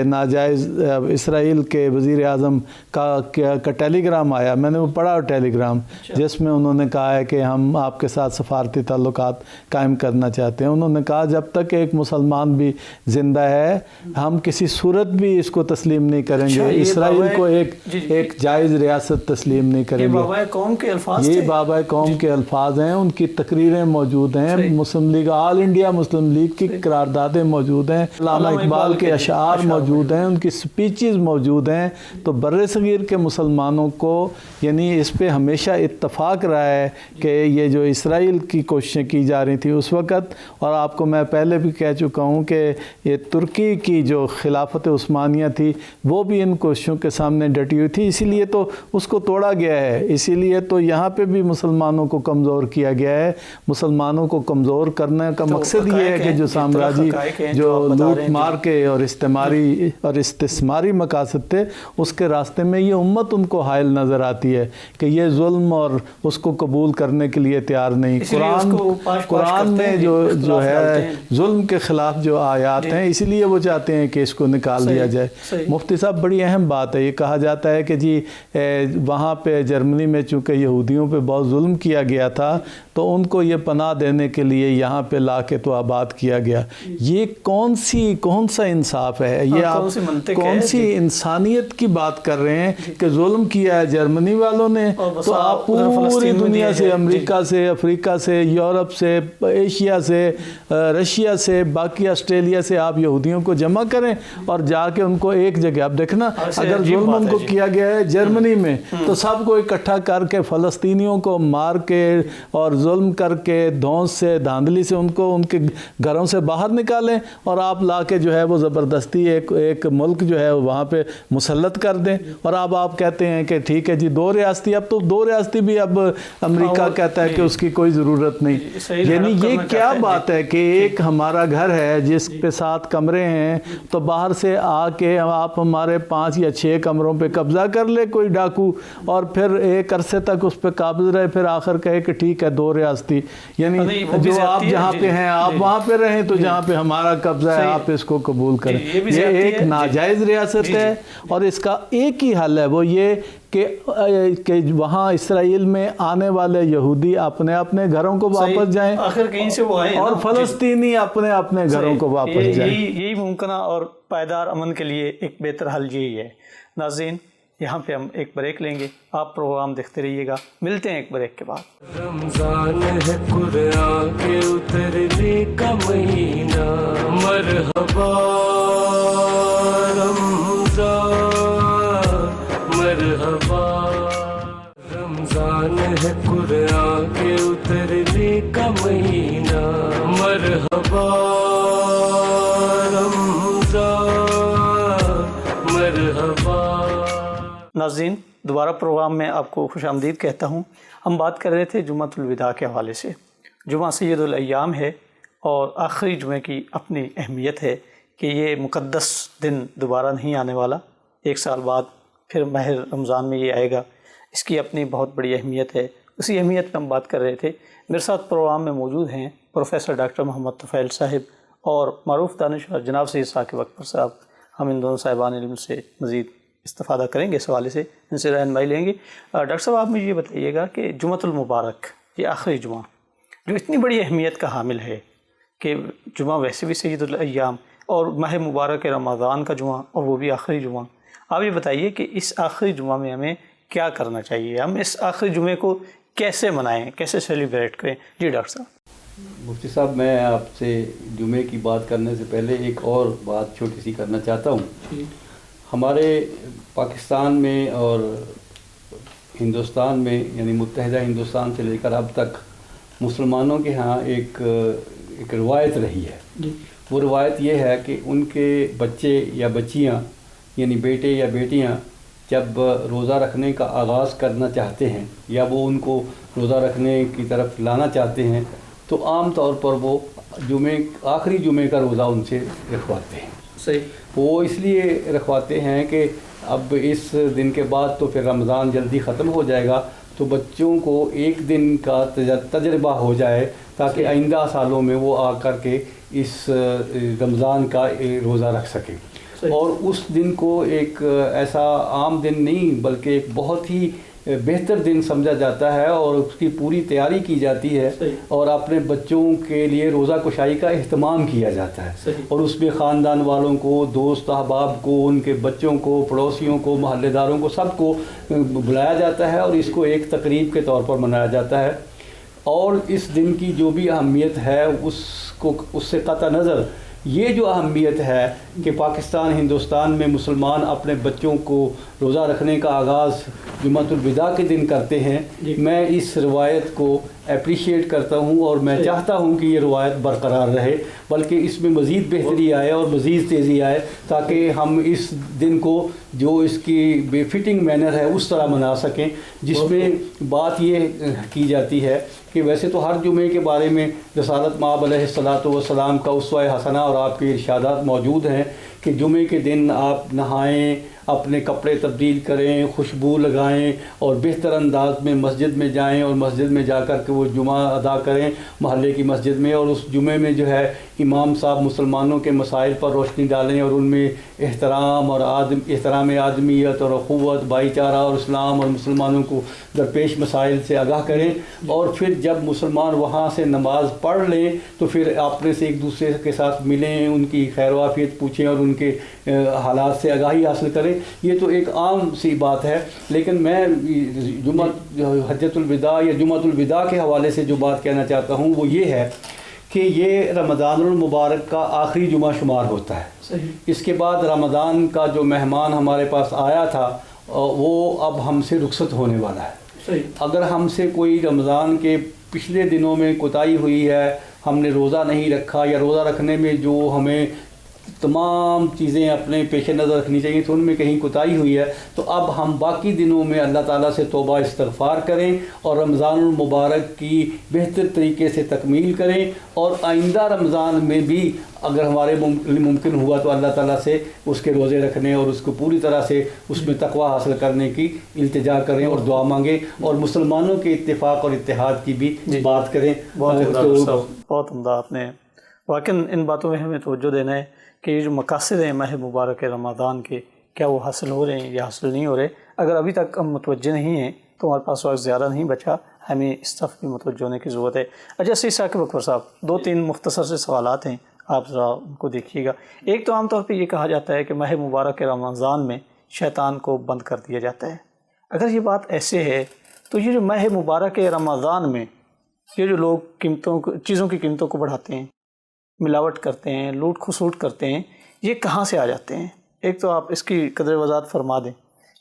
ناجائز اسرائیل کے وزیر اعظم کا ٹیلی گرام آیا، میں نے وہ پڑھا ٹیلی گرام، جس میں انہوں نے کہا ہے کہ ہم آپ کے ساتھ سفارتی تعلقات قائم کرنا چاہتے ہیں۔ انہوں نے کہا جب تک ایک مسلمان بھی زندہ ہے ہم کسی صورت بھی اس کو تسلیم نہیں کریں گے، اسرائیل کو ایک جائز ریاست تسلیم نہیں کریں گے۔ یہ بابائے قوم کے الفاظ تھے، یہ بابائے قوم کے الفاظ ہیں، ان کی تقریریں موجود ہیں، مسلم لیگ آل انڈیا مسلم لیگ کی قراردادیں موجود ہیں، علامہ اقبال کے اشعار موجود ہیں، ان کی سپیچز موجود ہیں۔ تو بر صغیر کے مسلمانوں کو یعنی اس پہ ہمیشہ اتفاق رہا ہے کہ یہ جو اسرائیل کی کوششیں کی جا رہی تھیں اس وقت، اور آپ کو میں پہلے بھی کہہ چکا ہوں کہ یہ ترکی کی جو خلافت عثمانیہ تھی وہ بھی ان کوششوں کے سامنے ڈٹی ہوئی تھی، اسی لیے تو اس کو توڑا گیا ہے، اسی لیے تو یہاں پہ بھی مسلمانوں کو کمزور کیا گیا ہے، مسلمانوں کو کمزور کرنے کا مقصد یہ ہے کہ جو سامراجی جو لوٹ مار کے اور استثماری مقاصد تھے اس کے راستے میں یہ امت ان کو حائل نظر آتی ہے کہ یہ ظلم اور اس کو قبول کرنے کے لیے تیار نہیں. قرآن میں جو ہے ظلم کے خلاف جو آیات ہیں اسی لیے وہ چاہتے ہیں کہ اس کو نکال دیا جائے. مفتی صاحب بڑی اہم بات ہے, یہ کہا جاتا ہے کہ جی وہاں پہ جرمنی میں چونکہ یہودیوں پہ بہت ظلم کیا گیا تھا تو ان کو یہ پناہ دینے کے لیے یہاں پہ لا کے تو آباد کیا گیا. یہ کون سا انصاف ہے؟ یہ آپ کون سی انسانیت کی بات کر رہے ہیں کہ ظلم کیا ہے جرمنی والوں نے, تو آپ پوری دنیا سے, امریکہ سے, افریقہ سے, یورپ سے, ایشیا سے, رشیا سے, باقی آسٹریلیا سے آپ یہودیوں کو جمع کریں اور جا کے ان کو ایک جگہ, اب دیکھنا اگر ظلم ان کو کیا گیا ہے جرمنی میں تو سب کو اکٹھا کر کے فلسطینیوں کو مار کے اور ظلم کر کے دھونس سے دھاندلی سے ان کو ان کے گھروں سے باہر نکالیں اور آپ لا کے جو ہے وہ زبردستی ایک ملک جو ہے وہاں پہ مسلط کر دیں. اور آپ کہتے ہیں کہ ٹھیک ہے جی 2 ریاستی, اب تو 2 ریاستی بھی اب امریکہ کہتا ہے کہ اس کی کوئی ضرورت نہیں. یعنی یہ کیا بات ہے کہ ایک ہمارا گھر ہے جس پہ 7 کمرے ہیں تو باہر سے آ کے آپ ہمارے 5 یا 6 کمروں پہ قبضہ کر لے کوئی ڈاکو اور پھر ایک عرصے تک اس پہ قابض رہے, پھر آخر کہے کہ ٹھیک ہے 2 ریاستی. یعنی جو آپ جہاں پہ ہیں آپ وہاں پہ رہیں, تو جہاں پہ ہمارا قبضہ ہے آپ اس کو قبول کریں. یہ ایک ناجائز ریاست ہے اور اس کا ایک ہی حل ہے, وہ یہ کہ وہاں اسرائیل میں آنے والے یہودی اپنے اپنے گھروں کو واپس جائیں اور فلسطینی اپنے اپنے گھروں کو واپس جائیں. یہی ممکنہ اور پائیدار امن کے لیے ایک بہتر حل یہی ہے. ناظرین یہاں پہ ہم ایک بریک لیں گے, آپ پروگرام دیکھتے رہیے گا, ملتے ہیں ایک بریک کے بعد. رمضان ہے قرآن کے اترنے کا مہینہ, مرحبا رمضان مرحبا. رمضان ہے قرآن کے اترنے کا مہینہ, مرحبا رمضان مرحبا. ناظرین دوبارہ پروگرام میں آپ کو خوش آمدید کہتا ہوں. ہم بات کر رہے تھے جمعۃ الوداع کے حوالے سے. جمعہ سید الایام ہے اور آخری جمعے کی اپنی اہمیت ہے کہ یہ مقدس دن دوبارہ نہیں آنے والا, 1 سال بعد پھر ماہ رمضان میں یہ آئے گا. اس کی اپنی بہت بڑی اہمیت ہے. اسی اہمیت پہ ہم بات کر رہے تھے. میرے ساتھ پروگرام میں موجود ہیں پروفیسر ڈاکٹر محمد طفیل صاحب اور معروف دانشور جناب سید ثاقب اکبر صاحب. ہم ان دونوں صاحبان علم سے مزید استفادہ کریں گے, اس حوالے سے ان سے رہنمائی لیں گے. ڈاکٹر صاحب آپ مجھے یہ بتائیے گا کہ جمعۃ المبارک, یہ آخری جمعہ جو اتنی بڑی اہمیت کا حامل ہے کہ جمعہ ویسے بھی سید الایام اور ماہ مبارک رمضان کا جمعہ اور وہ بھی آخری جمعہ, آپ یہ بتائیے کہ اس آخری جمعہ میں ہمیں کیا کرنا چاہیے, ہم اس آخری جمعے کو کیسے منائیں, کیسے سیلیبریٹ کریں؟ جی ڈاکٹر صاحب. مفتی صاحب میں آپ سے جمعے کی بات کرنے سے پہلے ایک اور بات چھوٹی سی کرنا چاہتا ہوں. ہمارے پاکستان میں اور ہندوستان میں یعنی متحدہ ہندوستان سے لے کر اب تک مسلمانوں کے ہاں ایک روایت رہی ہے. وہ روایت یہ ہے کہ ان کے بچے یا بچیاں یعنی بیٹے یا بیٹیاں جب روزہ رکھنے کا آغاز کرنا چاہتے ہیں یا وہ ان کو روزہ رکھنے کی طرف لانا چاہتے ہیں تو عام طور پر وہ آخری جمعے کا روزہ ان سے رکھواتے ہیں. صحیح. وہ اس لیے رکھواتے ہیں کہ اب اس دن کے بعد تو پھر رمضان جلدی ختم ہو جائے گا, تو بچوں کو ایک دن کا تجربہ ہو جائے تاکہ آئندہ سالوں میں وہ آ کر کے اس رمضان کا روزہ رکھ سکیں. اور اس دن کو ایک ایسا عام دن نہیں بلکہ ایک بہت ہی بہتر دن سمجھا جاتا ہے اور اس کی پوری تیاری کی جاتی ہے اور اپنے بچوں کے لیے روزہ کشائی کا اہتمام کیا جاتا ہے اور اس میں خاندان والوں کو, دوست احباب کو, ان کے بچوں کو, پڑوسیوں کو, محلے داروں کو, سب کو بلایا جاتا ہے اور اس کو ایک تقریب کے طور پر منایا جاتا ہے. اور اس دن کی جو بھی اہمیت ہے اس سے قطع نظر یہ جو اہمیت ہے کہ پاکستان ہندوستان میں مسلمان اپنے بچوں کو روزہ رکھنے کا آغاز جمعۃ الوداع کے دن کرتے ہیں, میں اس روایت کو اپریشیٹ کرتا ہوں اور میں چاہتا ہوں کہ یہ روایت برقرار رہے بلکہ اس میں مزید بہتری آئے اور مزید تیزی آئے تاکہ ہم اس دن کو جو اس کی بے فٹنگ مینر ہے اس طرح منا سکیں جس میں بات یہ کی جاتی ہے کہ ویسے تو ہر جمعے کے بارے میں رسالت مآب علیہ الصلاۃ والسلام کا اسوہ حسنہ اور آپ کے ارشادات موجود ہیں کہ جمعے کے دن آپ نہائیں، اپنے کپڑے تبدیل کریں، خوشبو لگائیں اور بہتر انداز میں مسجد میں جائیں اور مسجد میں جا کر کے وہ جمعہ ادا کریں محلے کی مسجد میں، اور اس جمعے میں جو ہے امام صاحب مسلمانوں کے مسائل پر روشنی ڈالیں اور ان میں احترام اور احترام آدمیت اور اخوت، بھائی چارہ اور اسلام اور مسلمانوں کو درپیش مسائل سے آگاہ کریں، اور پھر جب مسلمان وہاں سے نماز پڑھ لیں تو پھر اپنے سے ایک دوسرے کے ساتھ ملیں، ان کی خیر و عافیت پوچھیں اور ان کے حالات سے آگاہی حاصل کریں۔ یہ تو ایک عام سی بات ہے، لیکن میں جمعہ حجۃ الوداع یا جمعۃ الوداع کے حوالے سے جو بات کہنا چاہتا ہوں وہ یہ ہے کہ یہ رمضان المبارک کا آخری جمعہ شمار ہوتا ہے۔ صحیح۔ اس کے بعد رمضان کا جو مہمان ہمارے پاس آیا تھا وہ اب ہم سے رخصت ہونے والا ہے۔ صحیح۔ اگر ہم سے کوئی رمضان کے پچھلے دنوں میں کوتاہی ہوئی ہے، ہم نے روزہ نہیں رکھا یا روزہ رکھنے میں جو ہمیں تمام چیزیں اپنے پیش نظر رکھنی چاہیے تو ان میں کہیں کوتاہی ہوئی ہے، تو اب ہم باقی دنوں میں اللہ تعالیٰ سے توبہ استغفار کریں اور رمضان المبارک کی بہتر طریقے سے تکمیل کریں، اور آئندہ رمضان میں بھی اگر ہمارے ممکن ہوا تو اللہ تعالیٰ سے اس کے روزے رکھنے اور اس کو پوری طرح سے اس میں تقویٰ حاصل کرنے کی التجا کریں اور دعا مانگیں، اور مسلمانوں کے اتفاق اور اتحاد کی بھی بات کریں۔ بہت عمدہ آپ نے واقعاً ان باتوں میں ہمیں توجہ دینا ہے کہ یہ جو مقاصد ہیں ماہ مبارک رمضان کے، کیا وہ حاصل ہو رہے ہیں یا حاصل نہیں ہو رہے۔ اگر ابھی تک ہم متوجہ نہیں ہیں تو ہمارے پاس وقت زیادہ نہیں بچا، ہمیں اس طرف بھی متوجہ ہونے کی ضرورت ہے۔ اچھا سید ثاقب اکبر صاحب، 2-3 مختصر سے سوالات ہیں، آپ ذرا ان کو دیکھیے گا۔ ایک تو عام طور پہ یہ کہا جاتا ہے کہ ماہ مبارک رمضان میں شیطان کو بند کر دیا جاتا ہے۔ اگر یہ بات ایسے ہے تو یہ جو ماہ مبارک رمضان میں یہ جو لوگ چیزوں کی قیمتوں کو بڑھاتے ہیں، ملاوٹ کرتے ہیں، لوٹ کھسوٹ کرتے ہیں، یہ کہاں سے آ جاتے ہیں؟ ایک تو آپ اس کی قدر وضاحت فرما دیں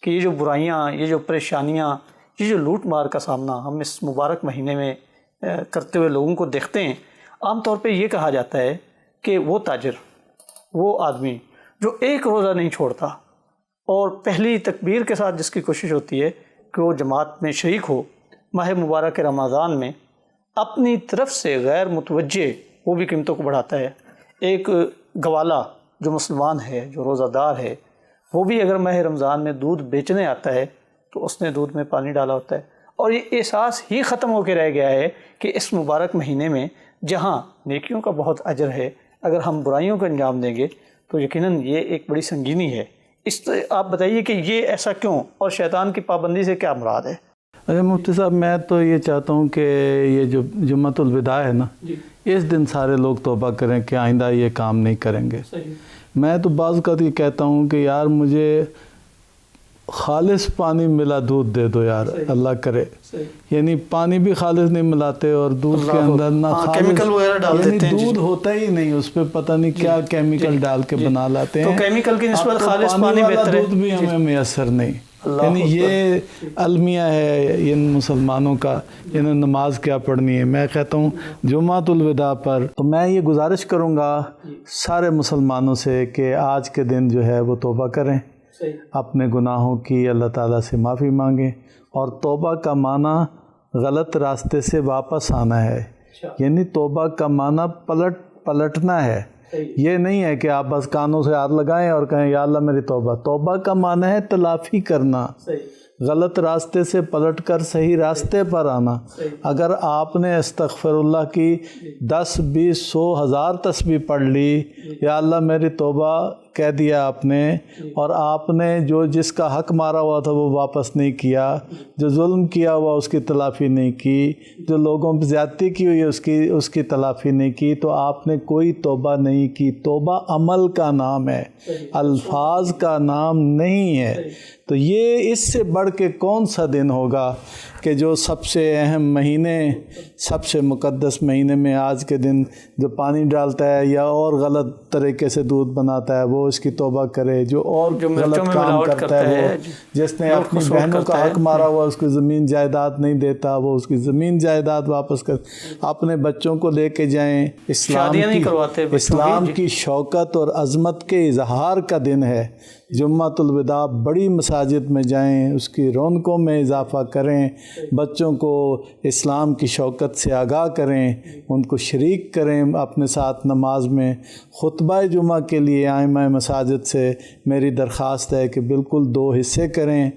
کہ یہ جو برائیاں، یہ جو پریشانیاں، یہ جو لوٹ مار کا سامنا ہم اس مبارک مہینے میں کرتے ہوئے لوگوں کو دیکھتے ہیں، عام طور پہ یہ کہا جاتا ہے کہ وہ تاجر، وہ آدمی جو ایک روزہ نہیں چھوڑتا اور پہلی تکبیر کے ساتھ جس کی کوشش ہوتی ہے کہ وہ جماعت میں شریک ہو ماہ مبارک رمضان میں، اپنی طرف سے غیر متوجہ وہ بھی قیمتوں کو بڑھاتا ہے۔ ایک گوالا جو مسلمان ہے، جو روزہ دار ہے، وہ بھی اگر ماہ رمضان میں دودھ بیچنے آتا ہے تو اس نے دودھ میں پانی ڈالا ہوتا ہے، اور یہ احساس ہی ختم ہو کے رہ گیا ہے کہ اس مبارک مہینے میں جہاں نیکیوں کا بہت اجر ہے، اگر ہم برائیوں کو انجام دیں گے تو یقیناً یہ ایک بڑی سنگینی ہے۔ آپ بتائیے کہ یہ ایسا کیوں، اور شیطان کی پابندی سے کیا مراد ہے؟ ارے مفتی صاحب، میں تو یہ چاہتا ہوں کہ یہ جو جمعۃ الوداع ہے نا، اس دن سارے لوگ توبہ کریں کہ آئندہ یہ کام نہیں کریں گے۔ میں تو بعض اوقات یہ کہتا ہوں کہ یار مجھے خالص پانی ملا دودھ دے دو یار، اللہ کرے، یعنی پانی بھی خالص نہیں ملاتے اور دودھ کے اندر نہ کیمیکل وغیرہ ڈال دیتے ہیں، دودھ ہوتا ہی نہیں، اس پہ پتہ نہیں کیا کیمیکل ڈال کے بنا لاتے ہیں، تو کیمیکل کی نسبت خالص پانی بہتر ہے، دودھ بھی ہمیں میسر نہیں۔ یعنی یہ المیہ ہے ان مسلمانوں کا، انہیں نماز کیا پڑھنی ہے۔ میں کہتا ہوں جمعۃ الوداع پر تو میں یہ گزارش کروں گا سارے مسلمانوں سے کہ آج کے دن جو ہے وہ توبہ کریں، اپنے گناہوں کی اللہ تعالیٰ سے معافی مانگیں، اور توبہ کا معنی غلط راستے سے واپس آنا ہے، یعنی توبہ کا معنی پلٹنا ہے۔ یہ نہیں ہے کہ آپ بس کانوں سے ہاتھ لگائیں اور کہیں یا اللہ میری توبہ۔ توبہ کا معنی ہے تلافی کرنا، غلط راستے سے پلٹ کر صحیح راستے پر آنا۔ اگر آپ نے استغفر اللہ کی 10 20 100 1000 تسبیح پڑھ لی، یا اللہ میری توبہ کہہ دیا آپ نے، اور آپ نے جو جس کا حق مارا ہوا تھا وہ واپس نہیں کیا، جو ظلم کیا ہوا اس کی تلافی نہیں کی، جو لوگوں پہ زیادتی کی ہوئی اس کی تلافی نہیں کی، تو آپ نے کوئی توبہ نہیں کی۔ توبہ عمل کا نام ہے، الفاظ کا نام نہیں ہے۔ تو یہ اس سے بڑھ کے کون سا دن ہوگا کہ جو سب سے اہم مہینے، سب سے مقدس مہینے میں آج کے دن جو پانی ڈالتا ہے یا اور غلط طریقے سے دودھ بناتا ہے وہ اس کی توبہ کرے، جو اور غلط کام کرتا ہے، وہ جس نے اپنی بہنوں کا حق مارا ہوا اس کی زمین جائیداد نہیں دیتا، وہ اس کی زمین جائیداد واپس کر، اپنے بچوں کو لے کے جائیں۔ اسلام کی شوکت اور عظمت کے اظہار کا دن ہے، جمعۃ الوداع بڑی مساجد میں جائیں، اس کی رونقوں میں اضافہ کریں، بچوں کو اسلام کی شوکت سے آگاہ کریں، ان کو شریک کریں اپنے ساتھ نماز میں۔ خطبہ جمعہ کے لیے ائمہ مساجد سے میری درخواست ہے کہ بالکل 2 حصے کریں،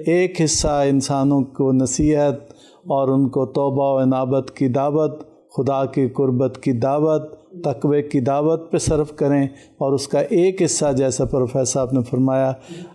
ایک حصہ انسانوں کو نصیحت اور ان کو توبہ و انابت کی دعوت، خدا کی قربت کی دعوت، تقوی کی دعوت پہ صرف کریں، اور اس کا ایک حصہ جیسا پروفیسر صاحب نے فرمایا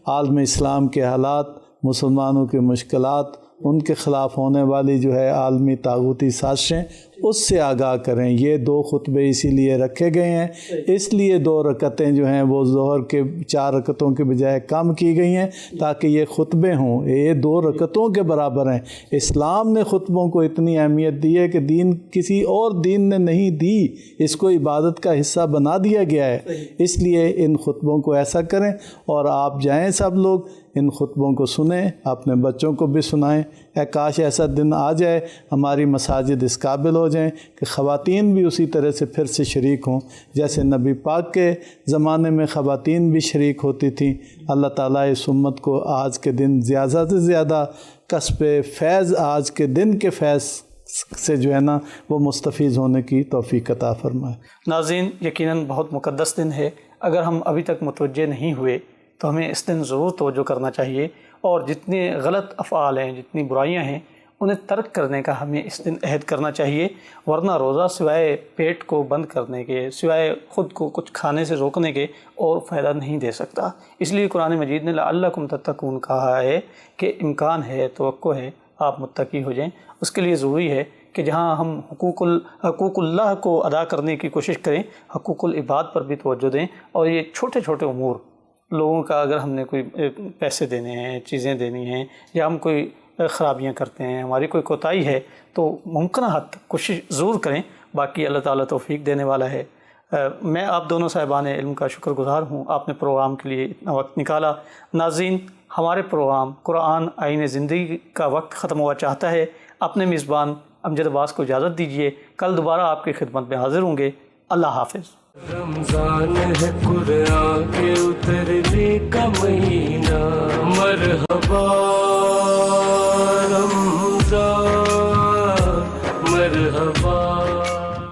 عالم اسلام کے حالات، مسلمانوں کی مشکلات، ان کے خلاف ہونے والی جو ہے عالمی طاغوتی سازشیں، اس سے آگاہ کریں۔ یہ 2 خطبے اسی لیے رکھے گئے ہیں، اس لیے 2 رکعتیں جو ہیں وہ ظہر کے 4 رکعتوں کے بجائے کم کی گئی ہیں تاکہ یہ خطبے ہوں، یہ 2 رکعتوں کے برابر ہیں۔ اسلام نے خطبوں کو اتنی اہمیت دی ہے کہ دین کسی اور دین نے نہیں دی، اس کو عبادت کا حصہ بنا دیا گیا ہے، اس لیے ان خطبوں کو ایسا کریں، اور آپ جائیں سب لوگ ان خطبوں کو سنیں، اپنے بچوں کو بھی سنائیں۔ اے کاش ایسا دن آ جائے ہماری مساجد اس قابل ہو جائیں کہ خواتین بھی اسی طرح سے پھر سے شریک ہوں جیسے نبی پاک کے زمانے میں خواتین بھی شریک ہوتی تھیں۔ اللہ تعالیٰ اس امت کو آج کے دن زیادہ سے زیادہ کسب فیض، آج کے دن کے فیض سے جو ہے نا وہ مستفیض ہونے کی توفیق عطا فرمائے۔ ناظرین، یقیناً بہت مقدس دن ہے، اگر ہم ابھی تک متوجہ نہیں ہوئے تو ہمیں اس دن ضرور توجہ کرنا چاہیے، اور جتنے غلط افعال ہیں، جتنی برائیاں ہیں، انہیں ترک کرنے کا ہمیں اس دن عہد کرنا چاہیے، ورنہ روزہ سوائے پیٹ کو بند کرنے کے، سوائے خود کو کچھ کھانے سے روکنے کے اور فائدہ نہیں دے سکتا۔ اس لیے قرآن مجید نے لعلکم تتقون کہا ہے کہ امکان ہے، توقع ہے آپ متقی ہو جائیں۔ اس کے لیے ضروری ہے کہ جہاں ہم حقوق اللہ کو ادا کرنے کی کوشش کریں، حقوق العباد پر بھی توجہ دیں، اور یہ چھوٹے چھوٹے امور لوگوں کا، اگر ہم نے کوئی پیسے دینے ہیں، چیزیں دینی ہیں، یا ہم کوئی خرابیاں کرتے ہیں، ہماری کوئی کوتاہی ہے، تو ممکنہ حد تک کوشش ضرور کریں، باقی اللہ تعالیٰ توفیق دینے والا ہے۔ میں آپ دونوں صاحبان علم کا شکر گزار ہوں، آپ نے پروگرام کے لیے اتنا وقت نکالا۔ ناظرین، ہمارے پروگرام قرآن آئین زندگی کا وقت ختم ہوا چاہتا ہے۔ اپنے میزبان امجد عباس کو اجازت دیجیے، کل دوبارہ آپ کی خدمت میں حاضر ہوں گے۔ اللہ حافظ۔ رمضان ہے قرآن کے اترنے کا مہینہ، مرحبا